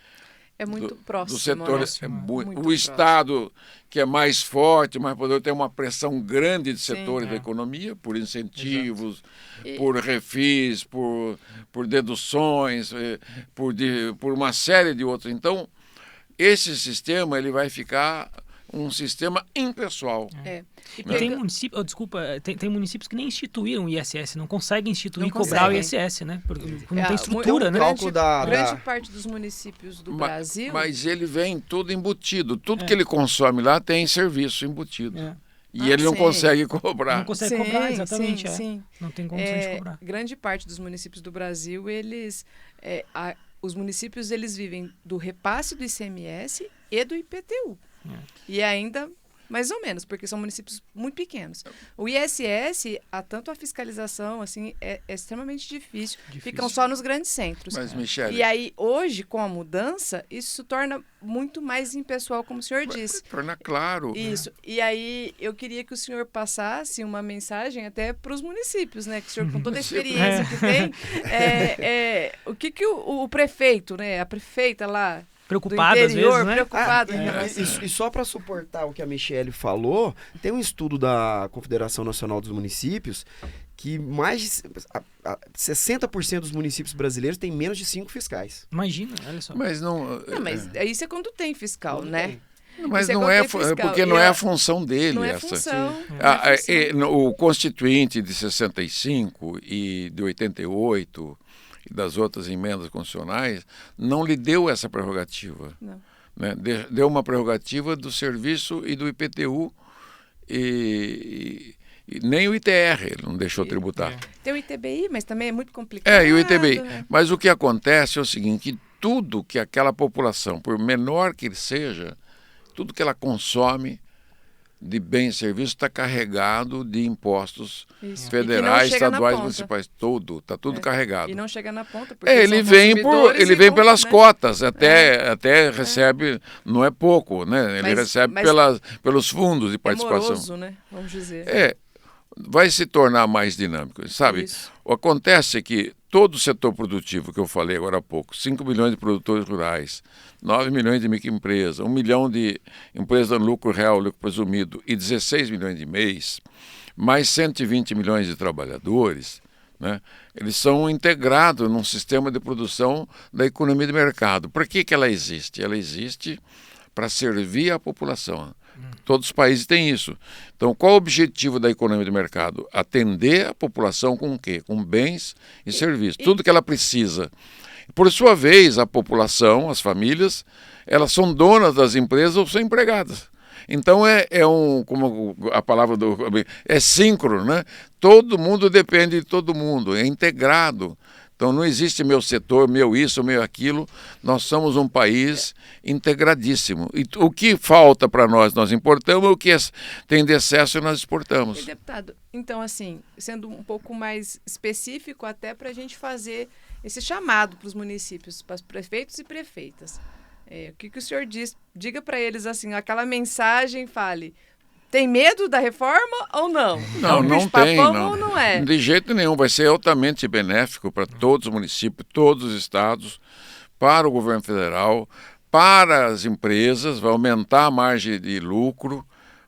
Speaker 4: muito próximo,
Speaker 2: do setor.
Speaker 4: Muito
Speaker 2: o Estado, que é mais forte, mais poderoso, tem uma pressão grande de setores da economia, por incentivos, por refis, por deduções, por uma série de outros. Então, esse sistema ele vai ficar um sistema impessoal.
Speaker 1: E tem municípios, tem municípios que nem instituíram o ISS, não conseguem instituir e
Speaker 4: Não
Speaker 1: cobrar o
Speaker 4: conseguem.
Speaker 1: ISS, né? Porque não tem estrutura, né?
Speaker 3: cálculo
Speaker 4: Grande parte dos municípios do Brasil...
Speaker 2: Mas ele vem tudo embutido. Tudo que ele consome lá tem serviço embutido. E ele não consegue cobrar.
Speaker 1: Não consegue cobrar, exatamente.
Speaker 4: Sim.
Speaker 1: Não tem condição de cobrar.
Speaker 4: Grande parte dos municípios do Brasil, os municípios eles vivem do repasse do ICMS e do IPTU. E ainda, mais ou menos, porque são municípios muito pequenos. O ISS, tanto a fiscalização, assim, é extremamente difícil. Ficam só nos grandes centros.
Speaker 2: Mas, Michele...
Speaker 4: E aí, hoje, com a mudança, isso se torna muito mais impessoal, como o senhor disse.
Speaker 2: Torna claro.
Speaker 4: Isso. E aí, eu queria que o senhor passasse uma mensagem até para os municípios, né? Que o senhor, com toda a experiência que tem, o que o prefeito, né? A prefeita lá...
Speaker 1: Preocupado,
Speaker 4: do interior,
Speaker 1: às vezes, né?
Speaker 4: preocupado em relação...
Speaker 3: E só para suportar o que a Michele falou, tem um estudo da Confederação Nacional dos Municípios que mais de 60% dos municípios brasileiros têm menos de 5 fiscais.
Speaker 1: Imagina, olha só.
Speaker 2: Mas
Speaker 4: mas isso é quando tem fiscal, né?
Speaker 2: Mas
Speaker 4: Isso
Speaker 2: não é
Speaker 4: fiscal.
Speaker 2: porque não é a função dele.
Speaker 4: Não é
Speaker 2: essa.
Speaker 4: função.
Speaker 2: O Constituinte de 65 e de 88 e das outras emendas constitucionais não lhe deu essa prerrogativa.
Speaker 4: Não.
Speaker 2: Né? Deu uma prerrogativa do serviço e do IPTU e nem o ITR ele não deixou tributar.
Speaker 4: Tem o ITBI, mas também é muito complicado.
Speaker 2: E o ITBI.
Speaker 4: Né?
Speaker 2: Mas o que acontece é o seguinte, que tudo que aquela população, por menor que ele seja, tudo que ela consome de bens e serviços está carregado de impostos federais, estaduais, municipais, está tudo carregado.
Speaker 4: E não chega na ponta porque
Speaker 2: ele vem pelas cotas, até recebe, não é pouco, né? Ele recebe pelos fundos de participação.
Speaker 4: Moroso, né? Vamos dizer.
Speaker 2: Vai se tornar mais dinâmico, sabe?
Speaker 4: Isso.
Speaker 2: Acontece que todo o setor produtivo que eu falei agora há pouco, 5 milhões de produtores rurais, 9 milhões de microempresas, 1 milhão de empresas no lucro real, lucro presumido, e 16 milhões de MEIs, mais 120 milhões de trabalhadores, né? Eles são integrados num sistema de produção da economia de mercado. Por que ela existe? Ela existe para servir a população. Todos os países têm isso. Então, qual o objetivo da economia de mercado? Atender a população com o quê? Com bens e serviços. Tudo que ela precisa. Por sua vez, a população, as famílias, elas são donas das empresas ou são empregadas. Então, como a palavra é síncrono, né? Todo mundo depende de todo mundo, é integrado. Então não existe meu setor, meu isso, meu aquilo. Nós somos um país integradíssimo. E o que falta para nós importamos, o que tem de excesso nós exportamos.
Speaker 4: E, deputado, então assim, sendo um pouco mais específico até para a gente fazer esse chamado para os municípios, para os prefeitos e prefeitas. O que o senhor diz? Diga para eles assim, aquela mensagem, fale... Tem medo da reforma ou não?
Speaker 2: Não tem. Não.
Speaker 4: Ou não é?
Speaker 2: De jeito nenhum. Vai ser altamente benéfico para todos os municípios, todos os estados, para o governo federal, para as empresas, vai aumentar a margem de lucro,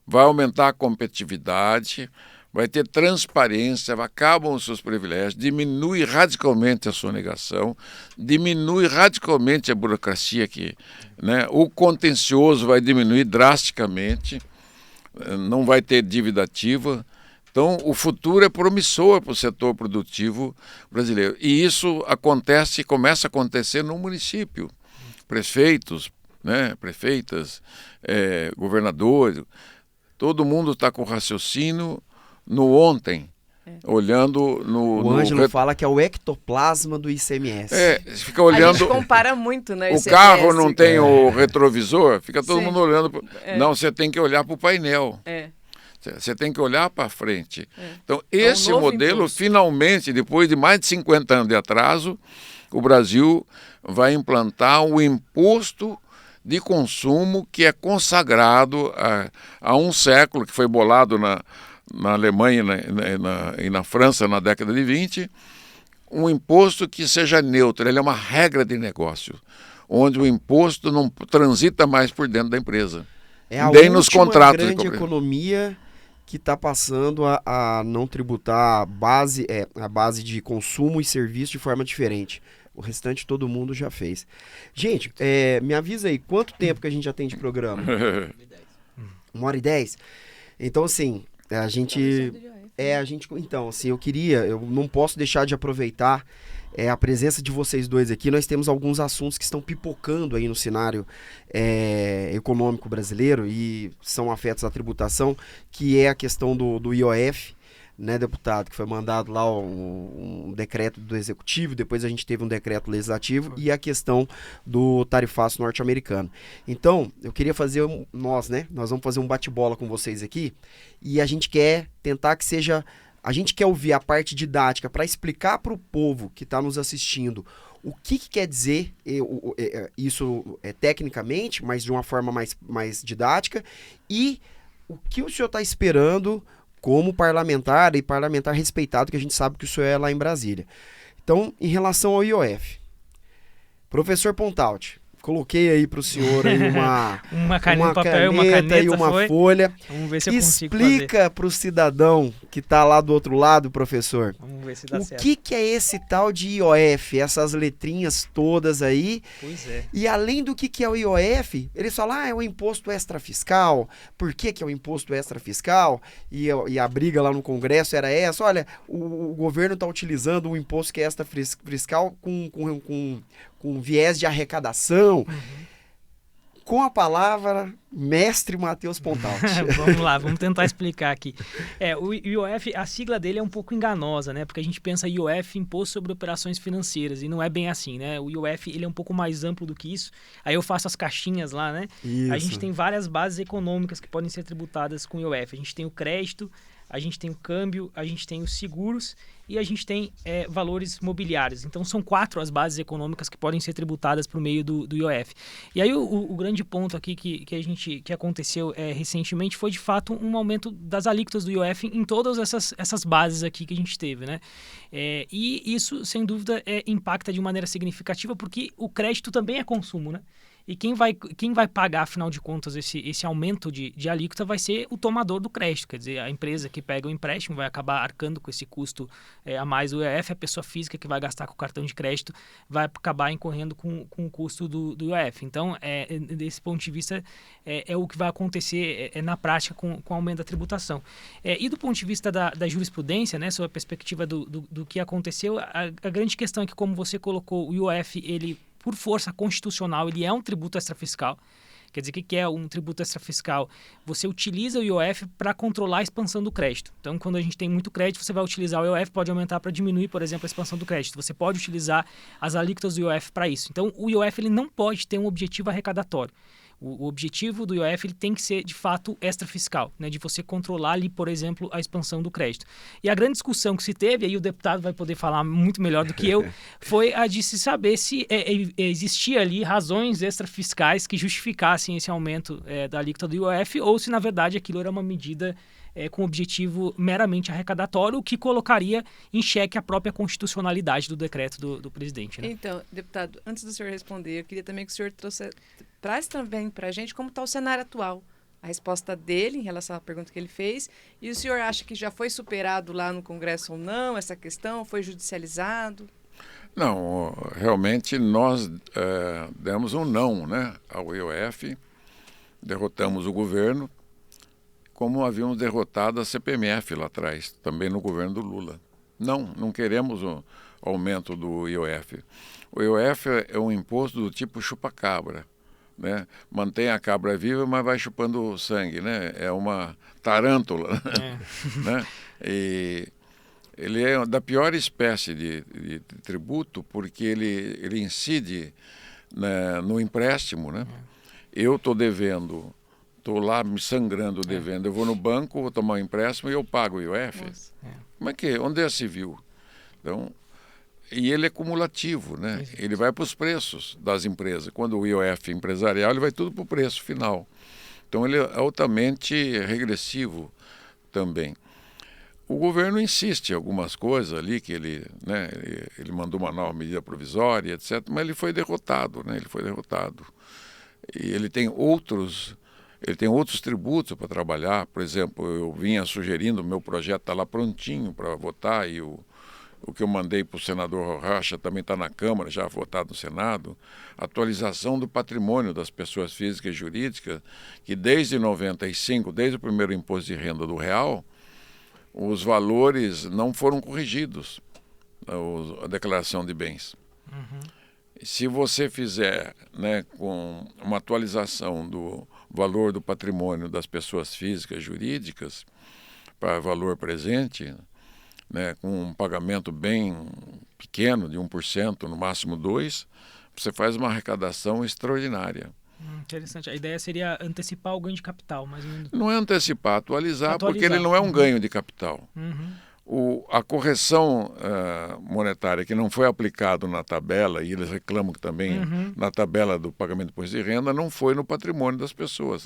Speaker 2: vai aumentar a competitividade, vai ter transparência, acabam os seus privilégios, diminui radicalmente a sonegação, diminui radicalmente a burocracia, né? O contencioso vai diminuir drasticamente, não vai ter dívida ativa. Então, o futuro é promissor para o setor produtivo brasileiro. E isso começa a acontecer no município. Prefeitos, né, prefeitas, governadores, todo mundo está com raciocínio no ontem, olhando no...
Speaker 3: O Ângelo fala que é o ectoplasma do ICMS.
Speaker 2: Fica olhando...
Speaker 4: A gente compara muito, né?
Speaker 2: O carro não tem o retrovisor, fica todo mundo olhando... Não, você tem que olhar para o painel. Você tem que olhar para frente. Então, esse modelo, imposto. Finalmente, depois de mais de 50 anos de atraso, o Brasil vai implantar um imposto de consumo que é consagrado há um século, que foi bolado na Alemanha e na França na década de 20, um imposto que seja neutro, ele é uma regra de negócio, onde o imposto não transita mais por dentro da empresa.
Speaker 3: É a
Speaker 2: nem nos contratos
Speaker 3: grande economia que está passando a não tributar a base de consumo e serviço de forma diferente. O restante todo mundo já fez. Gente, me avisa aí, quanto tempo que a gente já tem de programa? 1h10? Então, assim, a gente... Então, assim, eu não posso deixar de aproveitar a presença de vocês dois aqui. Nós temos alguns assuntos que estão pipocando aí no cenário econômico brasileiro e são afetos à tributação, que é a questão do IOF, né, deputado, que foi mandado lá um decreto do executivo, depois a gente teve um decreto legislativo e a questão do tarifaço norte-americano. Então, eu queria fazer, nós vamos fazer um bate-bola com vocês aqui e a gente quer tentar que seja, a gente quer ouvir a parte didática para explicar para o povo que está nos assistindo o que quer dizer isso tecnicamente, mas de uma forma mais didática, e o que o senhor está esperando como parlamentar, e parlamentar respeitado, que a gente sabe que o senhor é lá em Brasília. Então, em relação ao IOF, professor Pontalti, coloquei aí para o senhor aí
Speaker 1: uma caneta
Speaker 3: e uma folha.
Speaker 1: Vamos ver se eu consigo
Speaker 3: Explica para o cidadão que está lá do outro lado, professor,
Speaker 1: Vamos ver se dá certo.
Speaker 3: O que é esse tal de IOF, essas letrinhas todas aí.
Speaker 1: Pois é.
Speaker 3: E além do que é o IOF, eles falam, é o imposto extrafiscal. Por que é o imposto extrafiscal? E a briga lá no Congresso era essa, olha, o governo está utilizando um imposto que é extrafiscal com viés de arrecadação. Com a palavra, mestre Matheus Pontalti.
Speaker 1: Vamos lá, vamos tentar explicar aqui. O IOF, a sigla dele é um pouco enganosa, né? Porque a gente pensa IOF, Imposto sobre Operações Financeiras, e não é bem assim, né? O IOF, ele é um pouco mais amplo do que isso. Aí eu faço as caixinhas lá, né?
Speaker 3: Isso.
Speaker 1: A gente tem várias bases econômicas que podem ser tributadas com o IOF. A gente tem o crédito, a gente tem o câmbio, a gente tem os seguros e a gente tem valores mobiliários. Então, são 4 as bases econômicas que podem ser tributadas por meio do IOF. E aí, o grande ponto aqui que aconteceu recentemente foi, de fato, um aumento das alíquotas do IOF em todas essas bases aqui que a gente teve, né? E isso, sem dúvida, impacta de maneira significativa, porque o crédito também é consumo, né? E quem vai pagar, afinal de contas, esse aumento de alíquota vai ser o tomador do crédito. Quer dizer, a empresa que pega o empréstimo vai acabar arcando com esse custo a mais do IOF, a pessoa física que vai gastar com o cartão de crédito vai acabar incorrendo com o custo do IOF. Então, desse ponto de vista, é o que vai acontecer na prática com o aumento da tributação. E do ponto de vista da jurisprudência, né, sob a perspectiva do que aconteceu, a grande questão é que, como você colocou, o IOF, ele, por força constitucional, ele é um tributo extrafiscal. Quer dizer, o que é um tributo extrafiscal? Você utiliza o IOF para controlar a expansão do crédito. Então, quando a gente tem muito crédito, você vai utilizar o IOF, pode aumentar para diminuir, por exemplo, a expansão do crédito. Você pode utilizar as alíquotas do IOF para isso. Então, o IOF ele não pode ter um objetivo arrecadatório. O objetivo do IOF ele tem que ser, de fato, extrafiscal, né? De você controlar ali, por exemplo, a expansão do crédito. E a grande discussão que se teve, aí o deputado vai poder falar muito melhor do que eu, foi a de se saber se existia ali razões extrafiscais que justificassem esse aumento da alíquota do IOF, ou se, na verdade, aquilo era uma medida com objetivo meramente arrecadatório, o que colocaria em xeque a própria constitucionalidade do decreto do presidente, né?
Speaker 4: Então, deputado, antes do senhor responder, eu queria também que o senhor traz também para a gente como está o cenário atual. A resposta dele em relação à pergunta que ele fez. E o senhor acha que já foi superado lá no Congresso ou não essa questão? Foi judicializado?
Speaker 2: Não, realmente nós demos um não, né, ao IOF, derrotamos o governo, como havíamos derrotado a CPMF lá atrás, também no governo do Lula. Não queremos o aumento do IOF. O IOF é um imposto do tipo chupa-cabra, né? Mantém a cabra viva, mas vai chupando sangue, né? É uma tarântula, né? E ele é da pior espécie de tributo, porque ele incide, né, no empréstimo, né? Eu estou devendo, estou lá me sangrando devendo, eu vou no banco, vou tomar um empréstimo e eu pago o IOF. Como é que, onde é civil? Então, e ele é cumulativo, né? Ele vai para os preços das empresas. Quando o IOF empresarial, ele vai tudo para o preço final. Então, ele é altamente regressivo também. O governo insiste em algumas coisas ali, que ele mandou uma nova medida provisória, etc., mas ele foi derrotado, né? Ele foi derrotado. E ele tem outros tributos para trabalhar. Por exemplo, eu vinha sugerindo, o meu projeto está lá prontinho para votar, e o o que eu mandei para o senador Rocha, também está na Câmara, já votado no Senado, atualização do patrimônio das pessoas físicas e jurídicas, que desde 95, desde o primeiro imposto de renda do real, os valores não foram corrigidos, a declaração de bens. Se você fizer, né, com uma atualização do valor do patrimônio das pessoas físicas e jurídicas para valor presente, né, com um pagamento bem pequeno, de 1%, no máximo 2%, você faz uma arrecadação extraordinária.
Speaker 1: Interessante. A ideia seria antecipar o ganho de capital, mas
Speaker 2: não é antecipar, atualizar, porque ele não é um ganho de capital. A correção monetária que não foi aplicado na tabela, e eles reclamam que também na tabela do pagamento de imposto de renda, não foi no patrimônio das pessoas.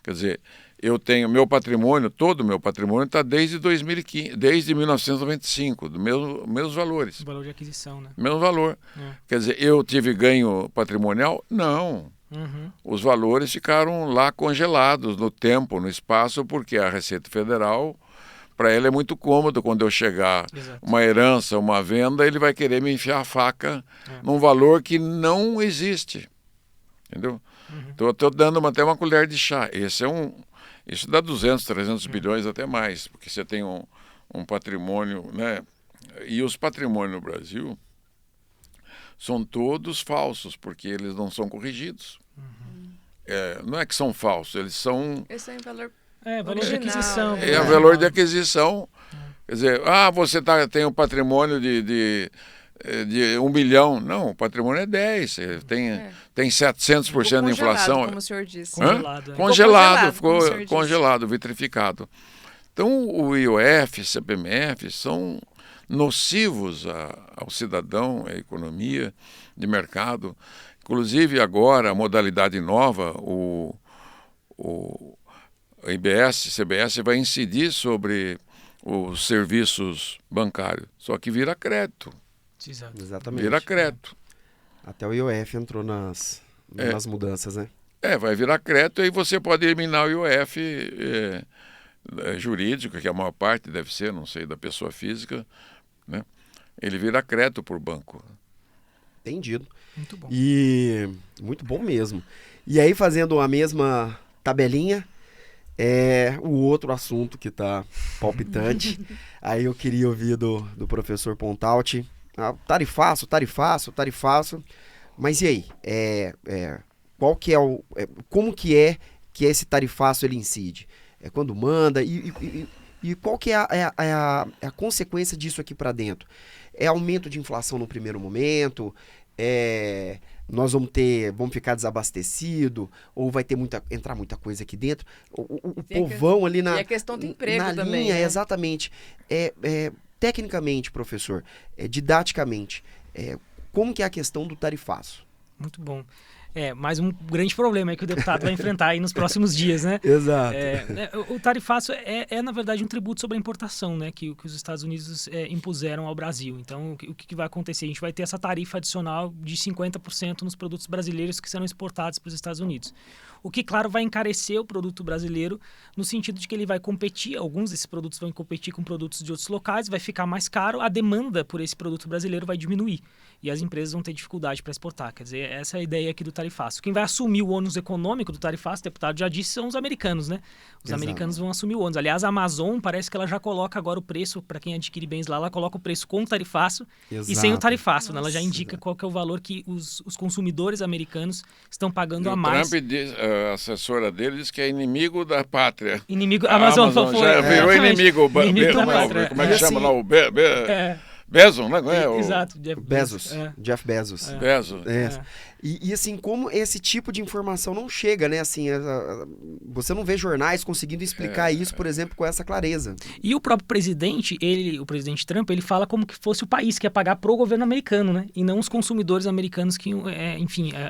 Speaker 2: Quer dizer, eu tenho meu patrimônio, todo o meu patrimônio está desde 2015, desde 1995, dos mesmos valores.
Speaker 1: O valor de aquisição, né?
Speaker 2: Mesmo valor. Quer dizer, eu tive ganho patrimonial? Não. Os valores ficaram lá congelados no tempo, no espaço, porque a Receita Federal, para ela é muito cômodo quando eu chegar uma herança, uma venda, ele vai querer me enfiar a faca num valor que não existe. Entendeu? Então eu estou dando até uma colher de chá. Isso dá 200, 300 bilhões até mais, porque você tem um patrimônio, né? E os patrimônios no Brasil são todos falsos, porque eles não são corrigidos. Não é que são falsos, eles são...
Speaker 4: Esse é o valor...
Speaker 1: valor de aquisição.
Speaker 2: É o valor de aquisição. Quer dizer, você tem um patrimônio de 1 bilhão. Não, o patrimônio é 10. Tem 700% de inflação.
Speaker 4: Como o senhor disse.
Speaker 2: Congelado, ficou congelado, vitrificado. Então, o IOF, CPMF são nocivos ao cidadão, à economia de mercado. Inclusive, agora, a modalidade nova, o IBS, CBS, vai incidir sobre os serviços bancários. Só que vira crédito.
Speaker 3: Exatamente.
Speaker 2: Vira crédito.
Speaker 3: Até o IOF entrou nas mudanças, né?
Speaker 2: Vai virar crédito, aí você pode eliminar o IOF jurídico, que a maior parte deve ser, não sei, da pessoa física, né? Ele vira crédito por banco.
Speaker 3: Entendido.
Speaker 1: Muito bom.
Speaker 3: E muito bom mesmo. E aí, fazendo a mesma tabelinha, o outro assunto que está palpitante. Aí eu queria ouvir do professor Pontalti. Tarifaço. Mas e aí? Qual que é como que é esse tarifaço ele incide? Quando manda? E qual que é a consequência disso aqui para dentro? É aumento de inflação no primeiro momento? Nós vamos ficar desabastecido? Ou vai ter entrar muita coisa aqui dentro? O povão ali na...
Speaker 4: E a questão do emprego
Speaker 3: na
Speaker 4: também,
Speaker 3: linha,
Speaker 4: né?
Speaker 3: Exatamente. Tecnicamente, professor, didaticamente, como que é a questão do tarifaço?
Speaker 1: Muito bom. Mais um grande problema que o deputado vai enfrentar aí nos próximos dias, né?
Speaker 3: Exato.
Speaker 1: O tarifaço na verdade, um tributo sobre a importação, né? Que os Estados Unidos impuseram ao Brasil. Então, o que vai acontecer? A gente vai ter essa tarifa adicional de 50% nos produtos brasileiros que serão exportados para os Estados Unidos. O que, claro, vai encarecer o produto brasileiro no sentido de que ele vai competir, alguns desses produtos vão competir com produtos de outros locais, vai ficar mais caro, a demanda por esse produto brasileiro vai diminuir e as empresas vão ter dificuldade para exportar. Quer dizer, essa é a ideia aqui do tarifaço. Quem vai assumir o ônus econômico do tarifaço, o deputado já disse, são os americanos, né? Os americanos vão assumir o ônus. Aliás, a Amazon parece que ela já coloca agora o preço, para quem adquire bens lá, ela coloca o preço com o tarifaço e sem o tarifaço. Né? Ela já indica qual que é o valor que os consumidores americanos estão pagando a mais.
Speaker 2: Trump a assessora dele diz que é inimigo da pátria.
Speaker 1: Inimigo, a Amazon foi,
Speaker 2: já virou inimigo. Como é que chama lá? O Bezos, né?
Speaker 1: Exato,
Speaker 3: Jeff Bezos.
Speaker 2: Bezos.
Speaker 3: E assim, como esse tipo de informação não chega, né? Assim, você não vê jornais conseguindo explicar isso, por exemplo, com essa clareza.
Speaker 1: E o próprio presidente, o presidente Trump, ele fala como que fosse o país que ia pagar pro governo americano, né? E não os consumidores americanos que,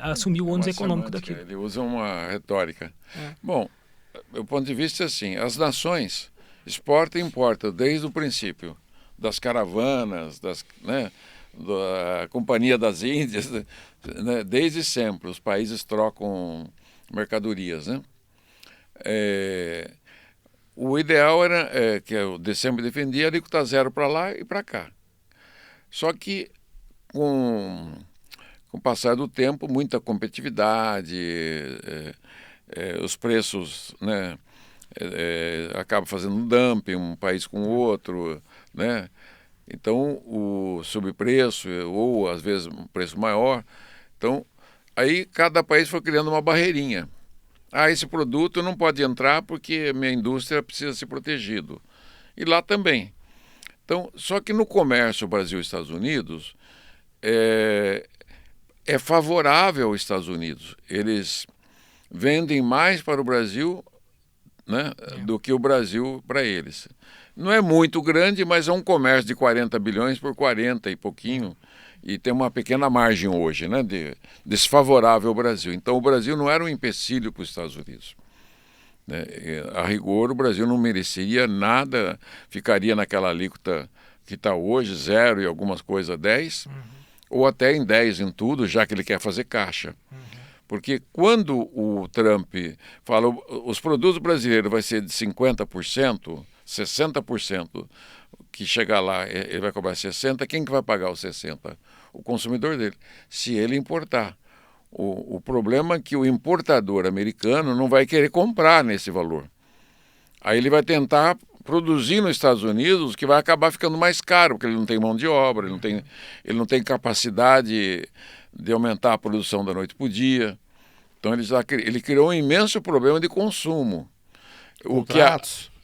Speaker 1: assumiu o ônus econômico daquilo.
Speaker 2: Ele usa uma retórica. Bom, do ponto de vista assim, as nações exportam e importam desde o princípio. Das caravanas, da Companhia das Índias, né? Desde sempre os países trocam mercadorias, né? O ideal era, que eu sempre defendia, alíquota zero para lá e para cá. Só que com o passar do tempo, muita competitividade, os preços, né, acabam fazendo dumping um país com o outro, né? Então o sobrepreço ou às vezes um preço maior. Então aí cada país foi criando uma barreirinha. Esse produto não pode entrar porque minha indústria precisa ser protegido. E lá também. Então, só que no comércio Brasil e Estados Unidos é favorável aos Estados Unidos. Eles vendem mais para o Brasil, né, do que o Brasil para eles. Não é muito grande, mas é um comércio de 40 bilhões por 40 e pouquinho, e tem uma pequena margem hoje, né, desfavorável ao Brasil. Então o Brasil não era um empecilho para os Estados Unidos. Né? A rigor, o Brasil não mereceria nada, ficaria naquela alíquota que está hoje, 0 e algumas coisas 10, ou até em 10 em tudo, já que ele quer fazer caixa. Porque quando o Trump fala os produtos brasileiros vai ser de 50%, 60%, que chegar lá ele vai cobrar 60%, quem que vai pagar os 60%? O consumidor dele, se ele importar. O problema é que o importador americano não vai querer comprar nesse valor. Aí ele vai tentar produzir nos Estados Unidos, que vai acabar ficando mais caro, porque ele não tem mão de obra, ele não tem capacidade de aumentar a produção da noite para o dia. Então ele criou um imenso problema de consumo.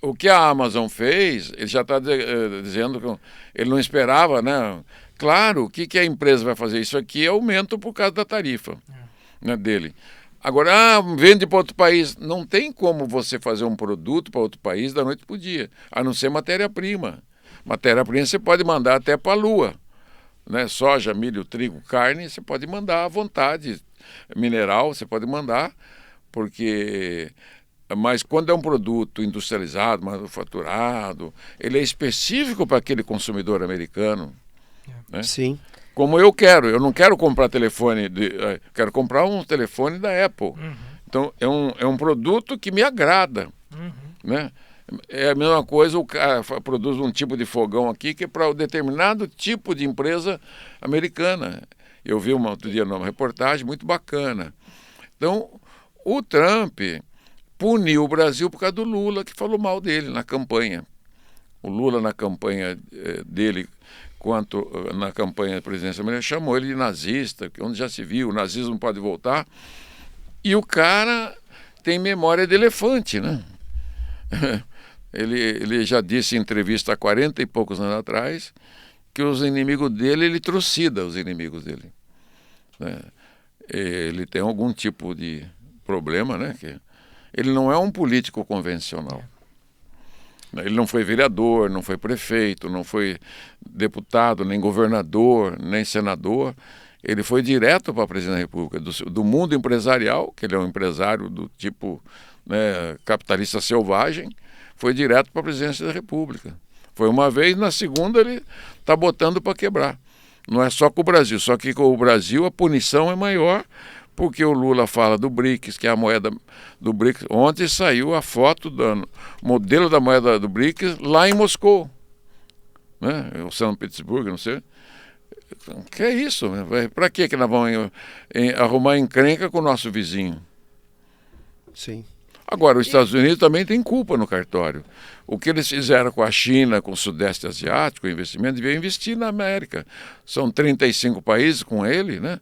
Speaker 2: O que a Amazon fez, ele já está dizendo que ele não esperava, né? Claro, o que a empresa vai fazer? Isso aqui é aumento por causa da tarifa, né, dele. Agora, vende para outro país. Não tem como você fazer um produto para outro país da noite para o dia, a não ser matéria-prima. Matéria-prima você pode mandar até para a Lua. Né? Soja, milho, trigo, carne, você pode mandar à vontade. Mineral, você pode mandar, porque... Mas quando é um produto industrializado, manufaturado, ele é específico para aquele consumidor americano. Né?
Speaker 3: Sim.
Speaker 2: Como eu não quero comprar telefone, quero comprar um telefone da Apple. Então é um produto que me agrada. Né? É a mesma coisa, o cara produz um tipo de fogão aqui que é para um determinado tipo de empresa americana. Eu vi outro dia numa reportagem muito bacana. Então, o Trump puniu o Brasil por causa do Lula, que falou mal dele na campanha. O Lula, na campanha dele, quanto na campanha presidencial, chamou ele de nazista, onde já se viu, o nazismo não pode voltar. E o cara tem memória de elefante, né? Ele já disse em entrevista há 40 e poucos anos atrás que os inimigos dele, ele trucida os inimigos dele. Né? Ele tem algum tipo de problema, né? Ele não é um político convencional. Ele não foi vereador, não foi prefeito, não foi deputado, nem governador, nem senador. Ele foi direto para a presidência da República. Do mundo empresarial, que ele é um empresário do tipo, né, capitalista selvagem, foi direto para a presidência da República. Foi uma vez, na segunda ele está botando para quebrar. Não é só com o Brasil, só que com o Brasil a punição é maior, porque o Lula fala do BRICS, que é a moeda do BRICS. Ontem saiu a foto do modelo da moeda do BRICS lá em Moscou, né? O São Petersburgo, não sei. Que é isso? Para que nós vamos arrumar encrenca com o nosso vizinho?
Speaker 3: Sim.
Speaker 2: Agora, os Estados Unidos também têm culpa no cartório. O que eles fizeram com a China, com o Sudeste Asiático, o investimento, deviam investir na América. São 35 países com ele, né?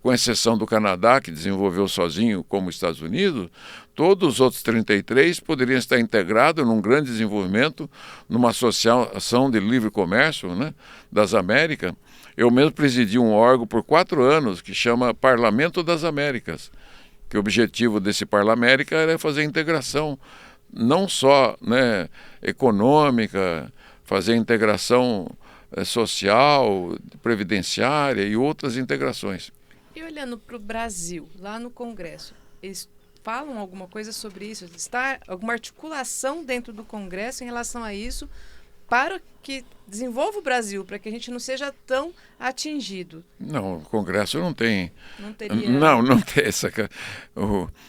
Speaker 2: Com exceção do Canadá, que desenvolveu sozinho como os Estados Unidos, todos os outros 33 poderiam estar integrados num grande desenvolvimento, numa associação de livre comércio, né, das Américas. Eu mesmo presidi um órgão por 4 anos que chama Parlamento das Américas, que o objetivo desse Parlamento era fazer a integração, não só, né, econômica, fazer a integração social, previdenciária e outras integrações.
Speaker 4: E olhando para o Brasil, lá no Congresso, eles falam alguma coisa sobre isso? Está alguma articulação dentro do Congresso em relação a isso para que desenvolva o Brasil, para que a gente não seja tão atingido?
Speaker 2: Não, o Congresso não tem...
Speaker 4: Não teria...
Speaker 2: Não tem essa...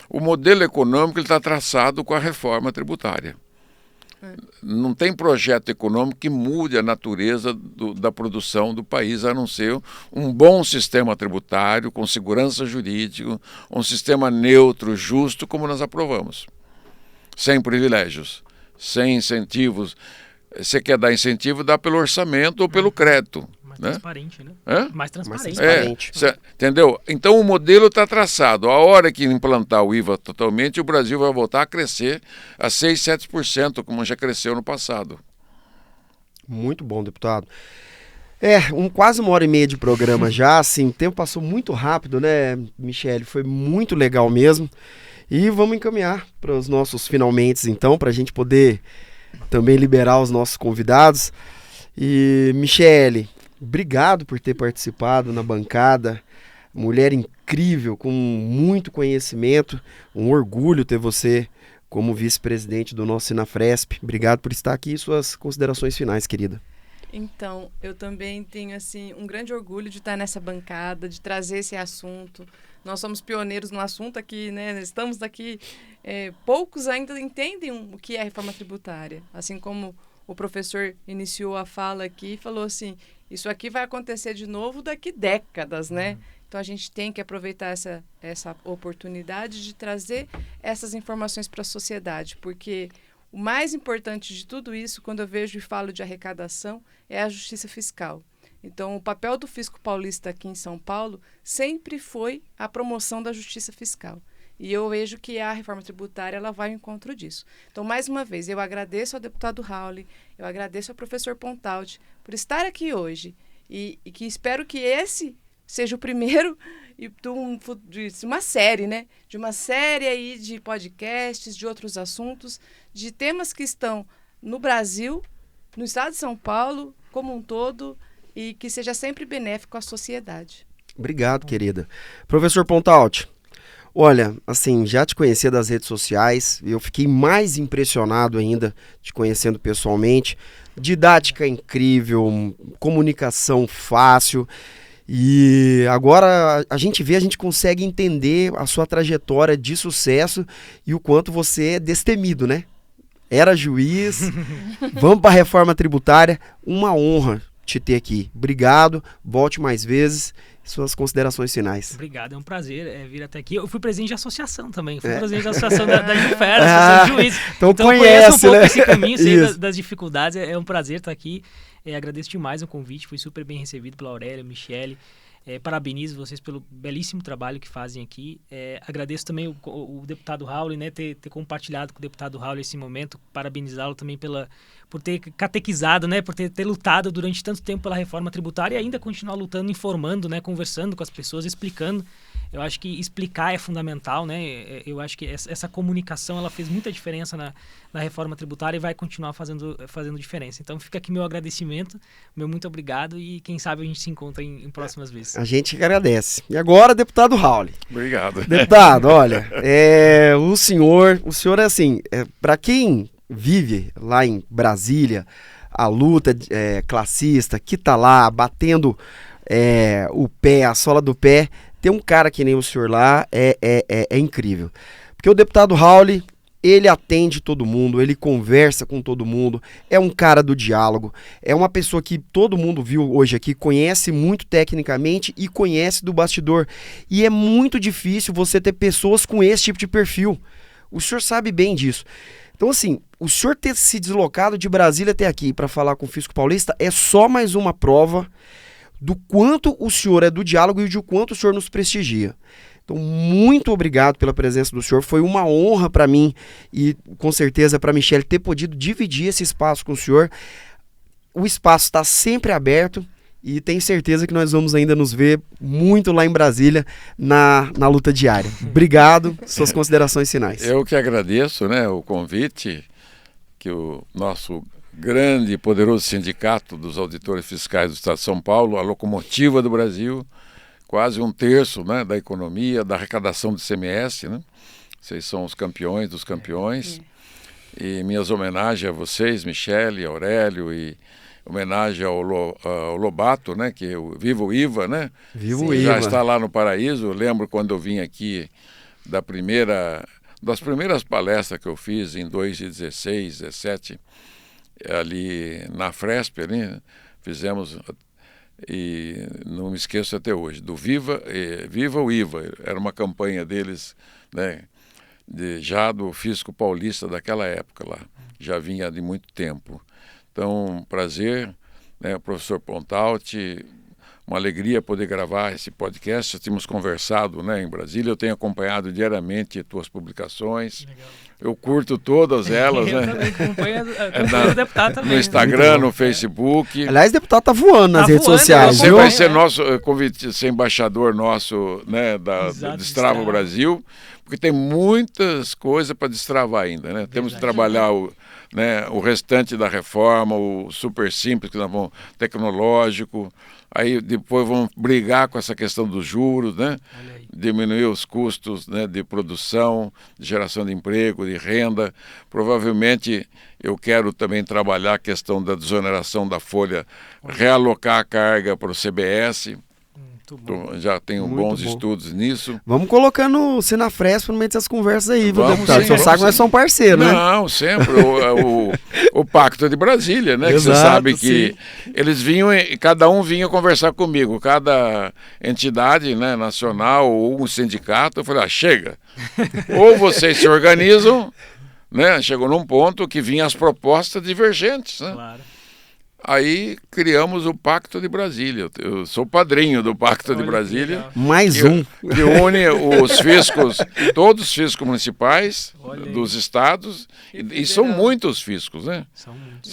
Speaker 2: O modelo econômico está traçado com a reforma tributária. Não tem projeto econômico que mude a natureza da produção do país, a não ser um bom sistema tributário, com segurança jurídica, um sistema neutro, justo, como nós aprovamos. Sem privilégios, sem incentivos. Você quer dar incentivo, dá pelo orçamento ou pelo crédito.
Speaker 1: Mais
Speaker 2: né?
Speaker 1: transparente, né?
Speaker 2: Hã?
Speaker 1: Mais transparente.
Speaker 3: transparente.
Speaker 2: Entendeu? Então o modelo está traçado. A hora que implantar o IVA totalmente, o Brasil vai voltar a crescer a 6, 7%, como já cresceu no passado.
Speaker 3: Muito bom, deputado. Quase 1h30 de programa já, assim, o tempo passou muito rápido, né, Michele? Foi muito legal mesmo. E vamos encaminhar para os nossos finalmente, então, para a gente poder também liberar os nossos convidados. E, Michele, obrigado por ter participado na bancada. Mulher incrível, com muito conhecimento. Um orgulho ter você como vice-presidente do nosso Sinafresp. Obrigado por estar aqui e suas considerações finais, querida.
Speaker 4: Então, eu também tenho assim um grande orgulho de estar nessa bancada, de trazer esse assunto. Nós somos pioneiros no assunto aqui, né? Estamos aqui, poucos ainda entendem o que é reforma tributária. Assim como o professor iniciou a fala aqui e falou assim, isso aqui vai acontecer de novo daqui décadas, né? Então, a gente tem que aproveitar essa oportunidade de trazer essas informações para a sociedade, porque o mais importante de tudo isso, quando eu vejo e falo de arrecadação, é a justiça fiscal. Então, o papel do fisco paulista aqui em São Paulo sempre foi a promoção da justiça fiscal. E eu vejo que a reforma tributária ela vai ao encontro disso. Então, mais uma vez, eu agradeço ao deputado Rauli, eu agradeço ao professor Pontalti por estar aqui hoje e que espero que esse seja o primeiro de uma série, né? De uma série aí de podcasts, de outros assuntos, de temas que estão no Brasil, no estado de São Paulo, como um todo, e que seja sempre benéfico à sociedade.
Speaker 3: Obrigado, querida. Professor Pontalti, olha, assim, já te conhecia das redes sociais, eu fiquei mais impressionado ainda te conhecendo pessoalmente. Didática incrível, comunicação fácil. E agora a gente consegue entender a sua trajetória de sucesso e o quanto você é destemido, né? Era juiz, vamos para a reforma tributária, uma honra te ter aqui. Obrigado, volte mais vezes. Suas considerações finais.
Speaker 1: Obrigado, é um prazer vir até aqui. Eu fui presidente de associação também, fui presidente da associação da Jufera, associação de juízes.
Speaker 3: Então
Speaker 1: conheço um pouco
Speaker 3: né?
Speaker 1: esse caminho, sei das dificuldades, é um prazer estar aqui. Agradeço demais o convite, fui super bem recebido pela Aurélia, Michele. Parabenizo vocês pelo belíssimo trabalho que fazem aqui. Agradeço também o deputado Rauli, né, ter compartilhado com o deputado Rauli esse momento. Parabenizá-lo também por ter catequizado, né, por ter lutado durante tanto tempo pela reforma tributária e ainda continuar lutando, informando, né, conversando com as pessoas, explicando. Eu acho que explicar é fundamental, né? Eu acho que essa comunicação ela fez muita diferença na reforma tributária e vai continuar fazendo diferença. Então fica aqui meu agradecimento, meu muito obrigado e quem sabe a gente se encontra em próximas vezes.
Speaker 3: A gente agradece. E agora, deputado Rauli.
Speaker 2: Obrigado.
Speaker 3: Deputado, olha, o senhor é assim, para quem vive lá em Brasília, a luta classista, que tá lá batendo o pé, a sola do pé, ter um cara que nem o senhor lá é incrível. Porque o deputado Rauli, ele atende todo mundo, ele conversa com todo mundo, é um cara do diálogo, é uma pessoa que todo mundo viu hoje aqui, conhece muito tecnicamente e conhece do bastidor. E é muito difícil você ter pessoas com esse tipo de perfil. O senhor sabe bem disso. Então, assim, o senhor ter se deslocado de Brasília até aqui para falar com o Fisco Paulista é só mais uma prova do quanto o senhor é do diálogo e de quanto o senhor nos prestigia. Então, muito obrigado pela presença do senhor. Foi uma honra para mim e, com certeza, para a Michele ter podido dividir esse espaço com o senhor. O espaço está sempre aberto e tenho certeza que nós vamos ainda nos ver muito lá em Brasília na luta diária. Obrigado. Suas considerações finais.
Speaker 2: Eu que agradeço, né, o convite que o nosso grande e poderoso sindicato dos auditores fiscais do Estado de São Paulo, a locomotiva do Brasil, quase 1/3, né, da economia, da arrecadação do ICMS, né? Vocês são os campeões dos campeões. E minhas homenagens a vocês, Michele, Aurélio, e homenagem ao Lobato, né, que é o Viva o IVA, né?
Speaker 3: Viva o
Speaker 2: Já
Speaker 3: IVA.
Speaker 2: está lá no paraíso. Eu lembro quando eu vim aqui das primeiras palestras que eu fiz em 2016, 2017, ali na Fresp, ali, fizemos, e não me esqueço até hoje, do Viva o IVA, era uma campanha deles, né, já do Fisco Paulista daquela época lá, já vinha de muito tempo. Então, prazer, né, professor Pontalti, uma alegria poder gravar esse podcast. Já tínhamos conversado, né, em Brasília, eu tenho acompanhado diariamente tuas publicações. Legal. Eu curto todas elas,
Speaker 1: eu
Speaker 2: né?
Speaker 1: também acompanho o deputado também.
Speaker 2: No Instagram, no Facebook.
Speaker 3: Aliás, o deputado tá voando nas redes sociais,
Speaker 2: Você
Speaker 3: viu?
Speaker 2: vai ser nosso convite, ser embaixador nosso, né, do Destrava Brasil, porque tem muitas coisas para destravar ainda, né? Verdade. Temos que trabalhar o restante da reforma, o super simples, que nós vamos, tecnológico. Aí depois vamos brigar com essa questão dos juros, né? Diminuir os custos, né, de produção, de geração de emprego, de renda. Provavelmente eu quero também trabalhar a questão da desoneração da folha, realocar a carga para o CBS. Já tenho bons estudos nisso.
Speaker 3: Vamos colocando o Sinafresp no meio dessas conversas aí, viu,
Speaker 2: vamos,
Speaker 3: deputado? Só sabe que nós somos parceiros, né?
Speaker 2: Não, sempre. O Pacto de Brasília, né? Exato, que você sabe que eles vinham, cada um vinha conversar comigo, cada entidade, né, nacional ou um sindicato. Eu falei, chega. Ou vocês se organizam, né? Chegou num ponto que vinham as propostas divergentes, né? Claro. Aí criamos o Pacto de Brasília. Eu sou padrinho do Pacto de Brasília.
Speaker 3: Mais um.
Speaker 2: Que une os fiscos, todos os fiscos municipais dos estados. E são muitos fiscos, né? São muitos.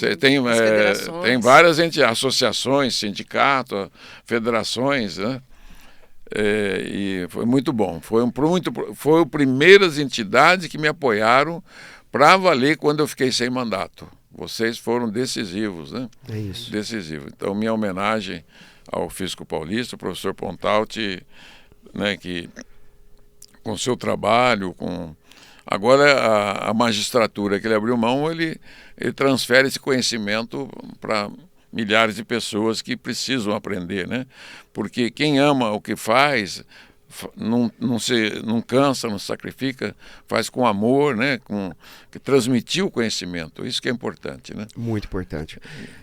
Speaker 2: Tem várias associações, sindicatos, federações, né? E foi muito bom. Foi as primeiras entidades que me apoiaram para valer quando eu fiquei sem mandato. Vocês foram decisivos, né?
Speaker 3: É isso.
Speaker 2: Decisivo. Então, minha homenagem ao Fisco Paulista, o professor Pontalti, né, que com seu trabalho, agora a magistratura que ele abriu mão, ele transfere esse conhecimento para milhares de pessoas que precisam aprender, né? Porque quem ama o que faz não cansa, não se sacrifica, faz com amor, né? Que transmitir o conhecimento, isso que é importante, né?
Speaker 3: Muito importante.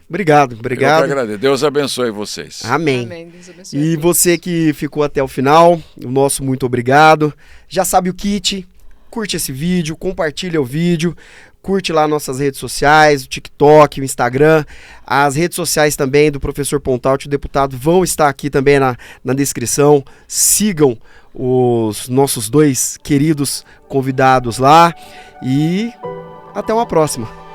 Speaker 3: Obrigado.
Speaker 2: Eu que agradeço. Deus abençoe vocês.
Speaker 3: Amém.
Speaker 4: Deus abençoe.
Speaker 3: E você que ficou até o final, o nosso muito obrigado. Já sabe o kit, curte esse vídeo, compartilha o vídeo, curte lá nossas redes sociais, o TikTok, o Instagram, as redes sociais também do professor Pontalti, o deputado, vão estar aqui também na descrição. Sigam os nossos dois queridos convidados lá e até uma próxima.